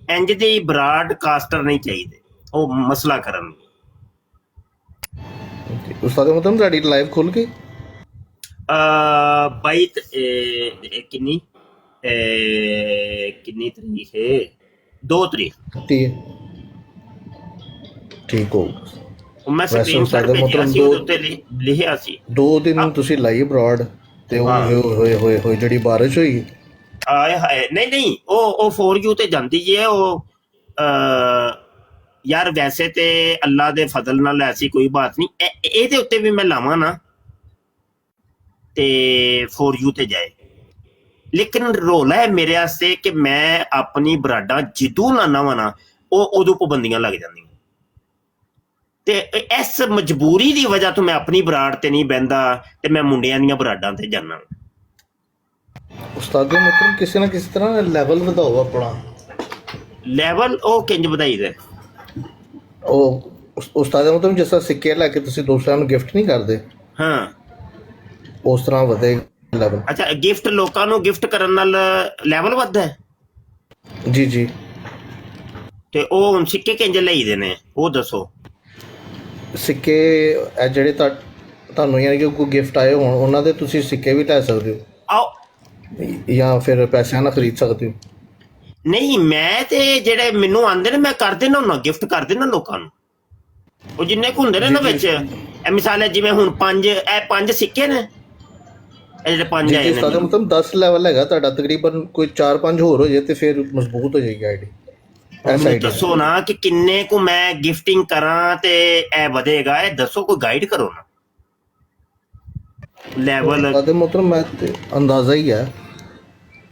ਇੰਜ ਦੀ ਬਰਾਡ ਕਾਸਟਰ ਨਹੀਂ ਚਾਹੀਦੇ, ਉਹ ਮਸਲਾ ਕਰਨ। ਉਸਤਾਦ ਮੁਹਤਰਮ ਤੁਹਾਡੀ ਲਾਈਵ ਖੁੱਲ ਗਈ? ਬਾਈ ਕਿੰਨੀ ਤਰੀਕ ਹੈ? 2 ਤਰੀਕ। ਠੀਕ ਹੋ। ਮੈਂ ਸਕਰੀਨਸ਼ਾਟ ਭੇਜਿਆ ਸੀ, ਉਹਦੇ ਉੱਤੇ ਲਿਖਿਆ ਸੀ 2 ਦਿਨ ਤੁਸੀਂ ਲਾਈ ਬਰਾਡ ਤੇ ਹੋਏ ਜਿਹੜੀ ਬਾਰਿਸ਼ ਹੋਈ। ਆਏ ਹਾਏ ਨਹੀਂ ਉਹ ਫੋਰ ਯੂ ਤੇ ਜਾਂਦੀ ਹੈ ਉਹ। ਯਾਰ ਵੈਸੇ ਤੇ ਅੱਲਾ ਦੇ ਫਜ਼ਲ ਨਾਲ ਐਸੀ ਕੋਈ ਬਾਤ ਨਹੀਂ, ਇਹਦੇ ਉੱਤੇ ਵੀ ਮੈਂ ਲਾਵਾਂ ਨਾ ਤੇ ਫੋਰ ਯੂ ਤੇ ਜਾਏ। ਲੇਕਿਨ ਰੋਲਾ ਹੈ ਮੇਰੇ ਵਾਸਤੇ ਕਿ ਮੈਂ ਆਪਣੀ ਬਰਾਡਾਂ ਜਿੱਦੂ ਲਾਨਾ ਵਾ ਨਾ ਉਹ ਉਦੋਂ ਪਾਬੰਦੀਆਂ ਲੱਗ ਜਾਂਦੀਆਂ ਤੇ ਇਸ ਮਜਬੂਰੀ ਦੀ ਵਜ੍ਹਾ ਤੋਂ ਮੈਂ ਆਪਣੀ ਬਰਾੜ ਤੇ ਨਹੀਂ ਬਹਿੰਦਾ ਤੇ ਮੈਂ ਮੁੰਡਿਆਂ ਦੀਆਂ ਬਰਾਡਾਂ ਤੇ ਜਾਨਾ। ਉਸਤਾਦ ਮਤਲਬ ਕਿਸੇ ਨਾ ਕਿਸੇ ਤਰ੍ਹਾਂ ਲੈਵਲ ਵਧਾਓ ਆਪਣਾ। ਲੈਵਲ ਉਹ ਕਿੰਜ ਵਧਾਈ ਦਾ? ਉਹ ਉਸਤਾਦ ਮਤਲਬ ਜਿਸ ਤਰ੍ਹਾਂ ਸਿੱਕੇ ਲੈ ਕੇ ਤੁਸੀਂ ਦੂਸਰਿਆਂ ਨੂੰ ਗਿਫਟ ਨਹੀਂ ਕਰਦੇ, ਹਾਂ ਉਸ ਤਰ੍ਹਾਂ ਵਧੇ ਲੈਵਲ। ਅੱਛਾ, ਗਿਫਟ ਲੋਕਾਂ ਨੂੰ ਗਿਫਟ ਕਰਨ ਨਾਲ ਲੈਵਲ ਵੱਧਦਾ ਹੈ? ਜੀ ਜੀ। ਤੇ ਉਹ ਹੁਣ ਸਿੱਕੇ ਕਿੰਜ ਲਈਦੇ ਨੇ ਉਹ ਦੱਸੋ। ਸਿੱਕੇ ਇਹ ਜਿਹੜੇ ਤੁਹਾਨੂੰ ਯਾਨੀ ਕਿ ਕੋਈ ਗਿਫਟ ਆਏ ਹੋਣ ਉਹਨਾਂ ਦੇ ਤੁਸੀਂ ਸਿੱਕੇ ਵੀ ਲੈ ਸਕਦੇ ਹੋ ਆਓ ਜਾਂ ਫਿਰ ਪੈਸਿਆਂ ਨਾਲ ਖਰੀਦ ਸਕਦੇ ਹੋ। ਨਹੀਂ, ਮੈਂ ਤੇ ਜਿਹੜੇ ਮੈਨੂੰ ਆਉਂਦੇ ਨੇ ਮੈਂ ਕਰ ਦੇਣਾ ਹੁੰਦਾ, ਗਿਫਟ ਕਰ ਦੇਣਾ ਲੋਕਾਂ ਨੂੰ। ਉਹ ਜਿੰਨੇ ਕੁ ਹੁੰਦੇ ਨੇ ਨਾ ਵਿੱਚ, ਇਹ ਮਿਸਾਲ ਹੈ ਜਿਵੇਂ ਹੁਣ 5 ਸਿੱਕੇ ਨੇ, ਇਹ ਜਿਹੜੇ 5 ਆਏ ਨੇ ਮਤਲਬ 10 ਲੈਵਲ ਹੈਗਾ ਤੁਹਾਡਾ, ਤਕਰੀਬਨ ਕੋਈ 4-5 ਹੋਰ ਹੋ ਜਾਏ ਤੇ ਫਿਰ ਮਜ਼ਬੂਤ ਹੋ ਜਾਏਗੀ ਆਈਡੀ। ਮੈਨੂੰ ਦੱਸੋ ਨਾ ਕਿ ਕਿੰਨੇ ਕੁ ਮੈਂ ਗਿਫਟਿੰਗ ਕਰਾਂ ਤੇ ਇਹ ਵਧੇਗਾ, ਇਹ ਦੱਸੋ, ਕੋਈ ਗਾਈਡ ਕਰੋ ਨਾ ਲੈਵਲ। ਮਤਲਬ ਮੈਂ ਤੇ ਅੰਦਾਜ਼ਾ ਹੀ ਹੈ।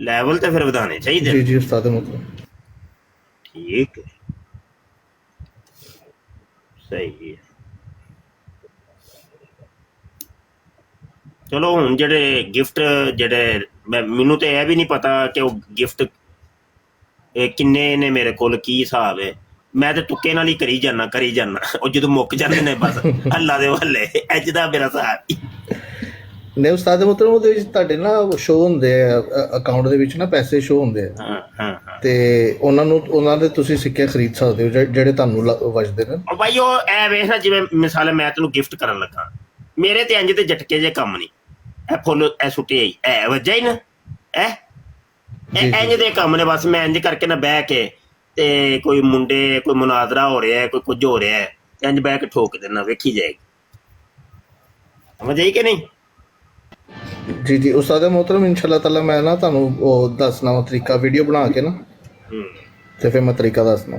ਲੈਵਲ ਤੇ ਫਿਰ ਵਧਾਣੇ ਚਾਹੀਦੇ ਜੀ ਜੀ ਉਸਤਾਦ ਮਤਲਬ ਠੀਕ ਹੈ, ਸਹੀ ਹੈ। ਚਲੋ ਹੁਣ ਜਿਹੜੇ ਗਿਫਟ ਜਿਹੜੇ ਮੈਨੂੰ ਤੇ ਇਹ ਵੀ ਨਹੀਂ ਪਤਾ ਕਿ ਉਹ ਗਿਫਟ ਕਿੰਨੇ ਨੇ ਮੇਰੇ ਕੋਲ, ਕੀ ਹਿਸਾਬ ਹੈ। ਮੈਂ ਤੇ ਤੁੱਕੇ ਨਾਲ ਹੀ ਕਰੀ ਜਾਨਾ ਉਹ ਜਦੋਂ ਮੁੱਕ ਜਾਂਦੇ ਨੇ ਬਸ ਅੱਲਾ ਦੇ ਵੱਲੇ, ਅੱਜ ਦਾ ਮੇਰਾ ਹਿਸਾਬ। ਨਹੀਂ ਉਸਤਾਦ ਮਤਲਬ ਉਹਦੇ ਵਿੱਚ ਤੁਹਾਡੇ ਨਾ ਸ਼ੋਅ ਹੁੰਦੇ ਆ ਅਕਾਊਂਟ ਦੇ ਵਿੱਚ ਨਾ ਪੈਸੇ ਸ਼ੋਅ ਹੁੰਦੇ ਆ ਤੇ ਉਹਨਾਂ ਦੇ ਤੁਸੀਂ ਸਿੱਕੇ ਖਰੀਦ ਸਕਦੇ ਹੋ ਜਿਹੜੇ ਤੁਹਾਨੂੰ ਵਜਦੇ ਨੇ। ਭਾਈ ਉਹ ਐ ਵੇਖ ਨਾ, ਜਿਵੇਂ ਮਿਸਾਲ ਮੈਂ ਤੈਨੂੰ ਗਿਫਟ ਕਰਨ ਲੱਗਾ, ਮੇਰੇ ਤੇ ਇੰਜ ਤੇ ਝਟਕੇ ਜੇ ਕੰਮ ਨਹੀਂ, ਇਹ ਫੁੱਲ ਇਹ ਸੁੱਟੇ ਆਈ ਐ ਵੱਜਾ ਹੀ ਨਾ, ਇੰਜ ਦੇ ਕੰਮ ਨੇ। ਬਸ ਮੈਂ ਇੰਜ ਕਰਕੇ ਨਾ ਬਹਿ ਕੇ ਤੇ ਕੋਈ ਮੁੰਡੇ ਕੋਈ ਮੁਨਾਜ਼ਰਾ ਹੋ ਰਿਹਾ, ਕੋਈ ਕੁਝ ਹੋ ਰਿਹਾ, ਇੰਜ ਬਹਿ ਕੇ ਠੋਕ ਦੇਣਾ, ਵੇਖੀ ਜਾਏਗੀ। ਸਮਝ ਆਈ ਕਿ ਨਹੀਂ? ਜੀ ਜੀ ਉਸਤਾਦ ਮੋਹਤਰਮ, ਇਨਸ਼ਾਅੱਲਾ ਤਾਲਾ ਮੈਂ ਨਾ ਤੁਹਾਨੂੰ ਉਹ ਦੱਸਣਾ ਵਾ ਤਰੀਕਾ, ਵੀਡੀਓ ਬਣਾ ਕੇ ਨਾ ਤੇ ਫਿਰ ਮੈਂ ਤਰੀਕਾ ਦੱਸਣਾ।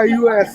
iOS?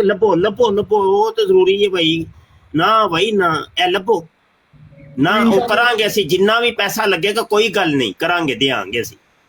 ਲੱਭੋ ਲੱਭੋ ਲੱਭੋ ਉਹ ਤਾਂ ਜ਼ਰੂਰੀ ਹੈ ਭਾਈ ਨਾ ਭਾਈ ਨਾ ਇਹ ਲੱਭੋ ਨਾ ਉਹ ਕਰਾਂਗੇ ਅਸੀਂ ਜਿੰਨਾ ਵੀ ਪੈਸਾ ਲੱਗੇਗਾ ਕੋਈ ਗੱਲ ਨਹੀਂ ਕਰਾਂਗੇ ਦੇਾਂਗੇ ਅਸੀਂ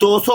200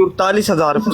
44,000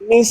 20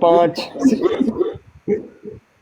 5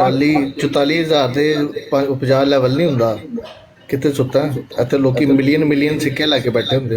44,000 ਦੇ 50 ਲੈਵਲ ਨਹੀਂ ਹੁੰਦਾ ਕਿਤੇ ਸੁੱਤਾ ਇੱਥੇ ਲੋਕੀ ਮਿਲੀਅਨ ਸਿੱਕੇ ਲਾ ਕੇ ਬੈਠੇ ਹੁੰਦੇ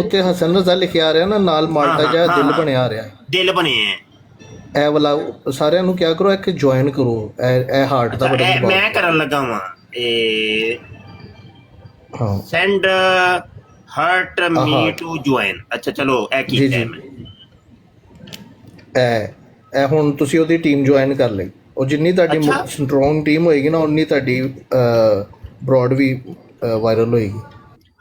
ਉੱਤੇ ਹਸਨ ਰਜ਼ਾ ਲਿਖਿਆ ਆ ਰਿਹਾ ਨਾ ਨਾਲ ਮਾਲਟਾ ਜਿਹਾ ਦਿਲ ਬਣਿਆ ਆ ਰਿਹਾ, ਦਿਲ ਬਣੇ ਆ ਇਹ ਵਾਲਾ ਸਾਰਿਆਂ ਨੂੰ ਕਿਆ ਕਰੋ ਕਿ ਜੁਆਇਨ ਕਰੋ, ਇਹ ਹਾਰਟ ਦਾ ਬਟਨ ਦਬਾਓ। ਮੈਂ ਕਰਨ ਲੱਗਾ ਵਾਂ ਇਹ ਹਾਂ send heart me to join. ਅੱਛਾ ਚਲੋ ਇਹ ਕੀਤਾ ਮੈਂ ਇਹ ਹੁਣ ਤੁਸੀਂ ਉਹਦੀ ਟੀਮ ਜੁਆਇਨ ਕਰ ਲਈ। ਉਹ ਜਿੰਨੀ ਤੁਹਾਡੀ ਸਟਰੋਂਗ ਟੀਮ ਹੋਏਗੀ ਨਾ ਉਨੀ ਤੁਹਾਡੀ ਬਰੋਡ ਵੀ ਵਾਇਰਲ ਹੋਏਗੀ।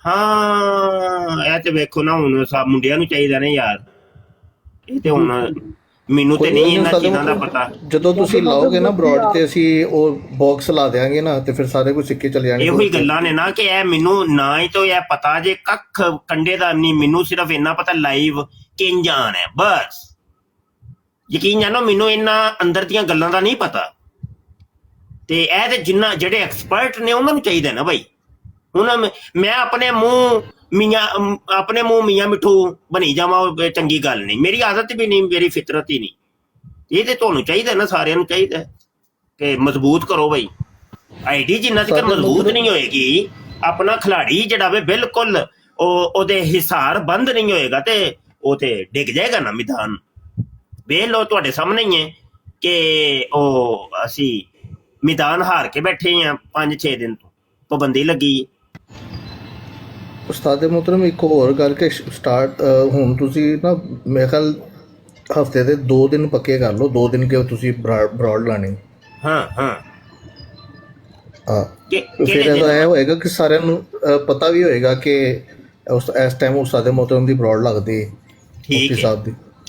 ਹਾਂ ਇਹ ਤੇ ਵੇਖੋ ਨਾ ਹੁਣ ਸਭ ਮੁੰਡਿਆਂ ਨੂੰ ਚਾਹੀਦਾ ਨੇ ਯਾਰ, ਇਹ ਤੇ ਹੁਣ ਮੈਨੂੰ ਤੇ ਨਹੀਂ ਇਹਨਾਂ ਚੀਜ਼ਾਂ ਦਾ ਪਤਾ। ਜਦੋਂ ਤੁਸੀਂ ਲਾਓਗੇ ਨਾ ਬਰੋਡ ਤੇ ਅਸੀਂ ਉਹ ਬਾਕਸ ਲਾ ਦੇਾਂਗੇ ਨਾ ਤੇ ਫਿਰ ਸਾਰੇ ਕੁਝ ਸਿੱਕੇ ਚਲੇ ਜਾਣਗੇ। ਇਹੋ ਹੀ ਗੱਲਾਂ ਨੇ ਨਾ ਕਿ ਇਹ ਮੈਨੂੰ ਨਾ ਹੀ ਤੋਂ ਇਹ ਪਤਾ ਜੇ ਕੱਖ ਕੰਡੇ ਦਾ ਨਹੀਂ, ਮੈਨੂੰ ਸਿਰਫ ਇੰਨਾ ਪਤਾ ਲਾਈਵ ਕਿੰਜ ਆਣ ਹੈ ਬਸ। ਯਕੀਨ ਜਾਣੋ ਮੈਨੂੰ ਇਹਨਾਂ ਅੰਦਰ ਦੀਆਂ ਗੱਲਾਂ ਦਾ ਨਹੀਂ ਪਤਾ, ਤੇ ਇਹ ਤੇ ਜਿੰਨਾ ਜਿਹੜੇ ਐਕਸਪਰਟ ਨੇ ਉਹਨਾਂ ਨੂੰ ਚਾਹੀਦਾ ਨਾ ਭਾਈ। ਹੁਣ ਮੈਂ ਆਪਣੇ ਮੂੰਹ ਮੀਆਂ ਮਿੱਠੂ ਬਣੀ ਜਾਵਾਂ, ਉਹ ਚੰਗੀ ਗੱਲ ਨਹੀਂ, ਮੇਰੀ ਆਦਤ ਵੀ ਨਹੀਂ, ਮੇਰੀ ਫਿਤਰਤ ਹੀ ਨਹੀਂ। ਇਹ ਤੇ ਤੁਹਾਨੂੰ ਚਾਹੀਦਾ ਨਾ, ਸਾਰਿਆਂ ਨੂੰ ਚਾਹੀਦਾ ਕਿ ਮਜ਼ਬੂਤ ਕਰੋ ਭਾਈ ਆਈਡੀ। ਜਿੰਨਾ ਤੱਕ ਮਜ਼ਬੂਤ ਨਹੀਂ ਹੋਏਗੀ ਆਪਣਾ ਖਿਲਾੜੀ ਜਿਹੜਾ ਵੇ ਬਿਲਕੁਲ ਉਹਦੇ ਹਿਸਾਰ ਬੰਦ ਨਹੀਂ ਹੋਏਗਾ ਤੇ ਉਹ ਤੇ ਡਿੱਗ ਜਾਏਗਾ ਨਾ ਮੈਦਾਨ। ਵੇਖ ਲਓ ਤੁਹਾਡੇ ਸਾਹਮਣੇ ਹੀ ਹੈ ਕਿ ਉਹ ਅਸੀਂ ਮੈਦਾਨ ਹਾਰ ਕੇ ਬੈਠੇ ਹਾਂ 5-6 ਦਿਨ ਤੋਂ, ਪਾਬੰਦੀ ਲੱਗੀ। ਉਸਤਾਦ ਮੁਹਤਰਮ ਇੱਕ ਹੋਰ ਗੱਲ ਕਿ ਸਟਾਰਟ ਹੁਣ ਤੁਸੀਂ ਨਾ ਮੇਰੇ ਖਿਆਲ ਹਫਤੇ ਦੇ 2 ਦਿਨ ਪੱਕੇ ਕਰ ਲਓ, 2 ਦਿਨ ਕਿ ਤੁਸੀਂ ਬਰੋਡ ਲਾਣੀ। ਹਾਂ ਫਿਰ ਇਹ ਹੋਏਗਾ ਕਿ ਸਾਰਿਆਂ ਨੂੰ ਪਤਾ ਵੀ ਹੋਏਗਾ ਕਿ ਇਸ ਟਾਈਮ ਉਸਤਾਦ ਮੁਹਤਰਮ ਦੀ ਬਰੋਡ ਲੱਗਦੀ ਮੁਫਤੀ ਸਾਹਿਬ ਦੀ।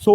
100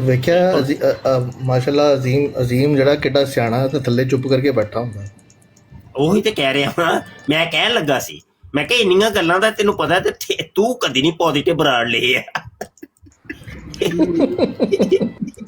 ਵੇਖਿਆ ਮਾਸ਼ਾਅੱਲਾ ਅਜ਼ੀਮ ਜਿਹੜਾ ਕਿੱਡਾ ਸਿਆਣਾ ਤੇ ਥੱਲੇ ਚੁੱਪ ਕਰਕੇ ਬੈਠਾ ਹੁੰਦਾ। ਉਹੀ ਤੇ ਕਹਿ ਰਿਹਾ ਹਾਂ, ਮੈਂ ਕਹਿਣ ਲੱਗਾ ਸੀ, ਮੈਂ ਕਿਹਾ ਇੰਨੀਆਂ ਗੱਲਾਂ ਦਾ ਤੈਨੂੰ ਪਤਾ ਤੇ ਤੂੰ ਕਦੀ ਨਹੀਂ ਪੋਜ਼ਿਟਿਵ ਬਰਾੜ ਲਏ ਆ।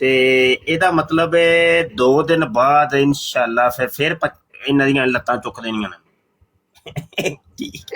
ਤੇ ਇਹਦਾ ਮਤਲਬ 2 ਦਿਨ ਬਾਅਦ ਇਨਸ਼ਾਅੱਲਾ ਫਿਰ ਇਹਨਾਂ ਦੀਆਂ ਲੱਤਾਂ ਚੁੱਕ ਦੇਣੀਆਂ ਨੇ।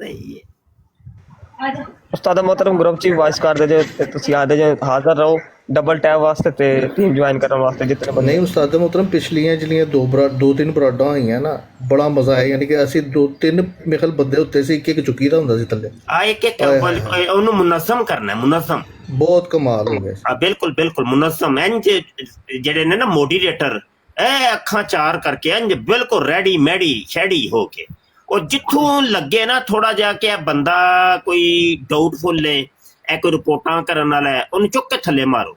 ਸਹੀ ਹੈ। ਉਸਤਾਦ ਮੁਹਤਰਮ ਗਰੁੱਪ 'ਚ ਵਾਇਸ ਕਰ ਦੇ ਜੇ ਤੇ ਤੁਸੀਂ ਆਦੇ ਜੇ ਹਾਜ਼ਰ ਰਹੋ ਡਬਲ ਟੈਪ ਵਾਸਤੇ ਤੇ ਟੀਮ ਜੁਆਇਨ ਕਰਨ ਵਾਸਤੇ ਜਿੱਤਨੇ ਬੰਦੇ। ਨਹੀਂ ਉਸਤਾਦ ਮੁਹਤਰਮ ਪਿਛਲੀਆਂ ਜਿਹੜੀਆਂ 2-3 ਬਰਾਡਾਂ ਹੋਈਆਂ ਨਾ ਬੜਾ ਮਜ਼ਾ ਆਇਆ, ਯਾਨੀ ਕਿ ਅਸੀਂ 2-3 ਮੇਖਲ ਬੰਦੇ ਉੱਤੇ ਸੀ, ਇੱਕ ਚੁੱਕੀ ਦਾ ਹੁੰਦਾ ਸੀ ਥੱਲੇ। ਇੱਕ ਉਹਨੂੰ ਮੁਨਜ਼ਮ ਕਰਨਾ, ਮੁਨਜ਼ਮ ਬਹੁਤ ਕਮਾਲ ਹੋ ਗਿਆ। ਬਿਲਕੁਲ ਬਿਲਕੁਲ ਮੁਨਜ਼ਮ ਇੰਜ ਜਿਹੜੇ ਨੇ ਨਾ ਮੋਡੀਰੇਟਰ ਇਹ ਅੱਖਾਂ ਚਾਰ ਕਰਕੇ ਇੰਜ ਬਿਲਕੁਲ ਰੈਡੀ ਮੈਡੀ ਸ਼ੈਡੀ ਹੋ ਕੇ, ਉਹ ਜਿੱਥੋਂ ਲੱਗੇ ਨਾ ਥੋੜਾ ਜਿਹਾ ਕਿ ਇਹ ਬੰਦਾ ਕੋਈ ਡਾਊਟਫੁਲ ਹੈ, ਇਹ ਕੋਈ ਰਿਪੋਰਟਾਂ ਕਰਨ ਵਾਲਾ ਹੈ, ਉਹਨੂੰ ਚੁੱਕ ਕੇ ਥੱਲੇ ਮਾਰੋ,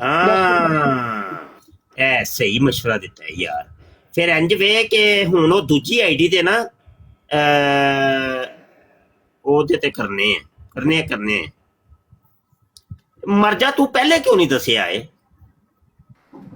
ਹਾਂ ਇਹ ਸਹੀ ਮਸ਼ਵਰਾ ਦਿੱਤਾ ਹੈ ਯਾਰ। ਫਿਰ ਇੰਜ ਵੇ ਕਿ ਹੁਣ ਉਹ ਦੂਜੀ ਆਈਡੀ ਤੇ ਨਾ ਉਹਦੇ ਤੇ ਕਰਨੇ ਆ। ਮਰ ਜਾ, ਤੂੰ ਪਹਿਲੇ ਕਿਉਂ ਨਹੀਂ ਦੱਸਿਆ ਏ?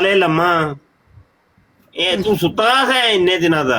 ਲੈ ਲੰਮਾ, ਇਹ ਤੂੰ ਸੁੱਤਾ ਹੈ ਇੰਨੇ ਦਿਨਾਂ ਦਾ।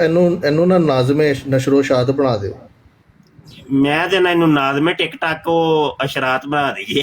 ਇਹਨੂੰ ਨਾ ਨਾਜ਼ਮੇ ਨਸ਼ਰੋ ਸ਼ਾਤ ਬਣਾ ਦਿਓ। ਮੈਂ ਤੇ ਨਾ ਇਹਨੂੰ ਨਾਜ਼ਮੇ ਟਿਕਟਾਕ ਉਹ ਅਸ਼ਰਾਤ ਬਣਾ ਦਈਏ।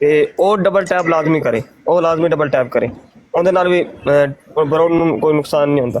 ਤੇ ਉਹ ਡਬਲ ਟੈਪ ਲਾਜ਼ਮੀ ਕਰੇ, ਉਹ ਲਾਜ਼ਮੀ ਡਬਲ ਟੈਪ ਕਰੇ, ਉਹਦੇ ਨਾਲ ਵੀ ਬਰੋਡ ਨੂੰ ਕੋਈ ਨੁਕਸਾਨ ਨਹੀਂ ਹੁੰਦਾ।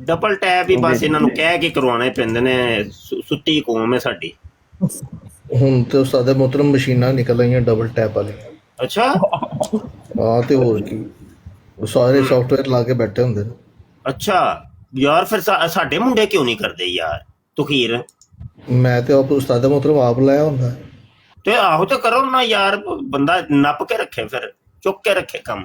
ਡਬਲ ਟੈਪ ਹੀ ਬਸ ਇਹਨਾਂ ਨੂੰ ਕਹਿ ਕੇ ਕਰਵਾਉਣੇ ਪੈਂਦੇ ਨੇ, ਸੁੱਤੀ ਕੌਮ ਹੈ ਸਾਡੀ। ਹੁਣ ਤੇ ਉਸਤਾਦ ਮੁਹਤਰਮ ਮਸ਼ੀਨਾਂ ਨਿਕਲ ਆਈਆਂ ਡਬਲ ਟੈਪ ਵਾਲੀਆਂ। ਅੱਛਾ ਹਾਂ ਤੇ ਹੋਰ ਕੀ, ਉਹ ਸਾਰੇ ਸੌਫਟਵੇਅਰ ਲਾ ਕੇ ਬੈਠੇ ਹੁੰਦੇ ਨੇ। ਅੱਛਾ ਯਾਰ, ਫਿਰ ਸਾਡੇ ਮੁੰਡੇ ਕਿਉਂ ਨਹੀਂ ਕਰਦੇ ਯਾਰ ਤੁਖੀਰ? ਮੈਂ ਤੇ ਆਪ ਉਸਤਾਦ ਮੁਹਤਰਮ ਆਪ ਲਾਇਆ ਹੁੰਦਾ। ਤੇ ਆਹੋ ਤੇ ਕਰੋ ਨਾ ਯਾਰ, ਬੰਦਾ ਨੱਪ ਕੇ ਰੱਖੇ, ਫਿਰ ਚੁੱਕ ਕੇ ਰੱਖੇ ਕੰਮ।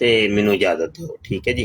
ਤੇ ਮੈਨੂੰ ਇਜਾਜ਼ਤ ਦਿਓ, ਠੀਕ ਹੈ ਜੀ।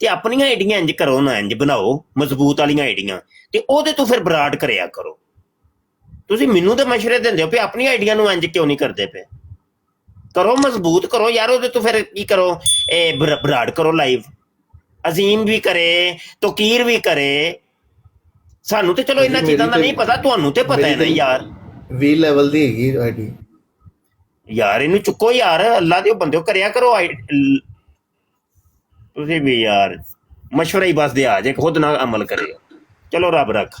ਤੇ ਆਪਣੀਆਂ ਆਈਡੀਆਂ ਇੰਜ ਕਰੋ ਨਾ, ਇੰਜ ਬਣਾਓ ਮਜ਼ਬੂਤ ਵਾਲੀਆਂ ਆਈਡੀਆਂ, ਤੇ ਉਹਦੇ ਤੋਂ ਫਿਰ ਬਰਾਡ ਕਰਿਆ ਕਰੋ। ਤੁਸੀਂ ਮੈਨੂੰ ਤੇ ਮਸ਼ਵਰੇ ਦਿੰਦੇ ਹੋ ਪਏ, ਆਪਣੀਆਂ ਆਈਡੀਆਂ ਨੂੰ ਇੰਜ ਕਿਉਂ ਨਹੀਂ ਕਰਦੇ ਪਏ? ਕਰੋ ਮਜ਼ਬੂਤ ਕਰੋ ਯਾਰ, ਉਹਦੇ ਤੋਂ ਫਿਰ ਕੀ ਕਰੋ, ਇਹ ਬਰਾਡ ਕਰੋ ਲਾਈਵ, ਅਜ਼ੀਮ ਵੀ ਕਰੇ, ਤੋਕੀਰ ਵੀ ਕਰੇ। ਸਾਨੂੰ ਤੇ ਚਲੋ ਇਹਨਾਂ ਚੀਜ਼ਾਂ ਦਾ ਨਹੀਂ ਪਤਾ, ਤੁਹਾਨੂੰ ਤੇ ਪਤਾ ਹੈ ਨਾ ਯਾਰ। 20 ਲੈਵਲ ਦੀ ਹੈਗੀ ਆਈਡੀ ਯਾਰ, ਇਹਨੂੰ ਚੁੱਕੋ ਯਾਰ, ਅੱਲਾ ਦੇ ਬੰਦਿਓ ਕਰਿਆ ਕਰੋ। ਤੁਸੀਂ ਵੀ ਯਾਰ ਮਸ਼ਵਰਾ ਹੀ ਬਸ ਦੇ ਆ ਜੇ, ਖੁਦ ਨਾ ਅਮਲ ਕਰੇ। ਚਲੋ ਰੱਬ ਰੱਖ।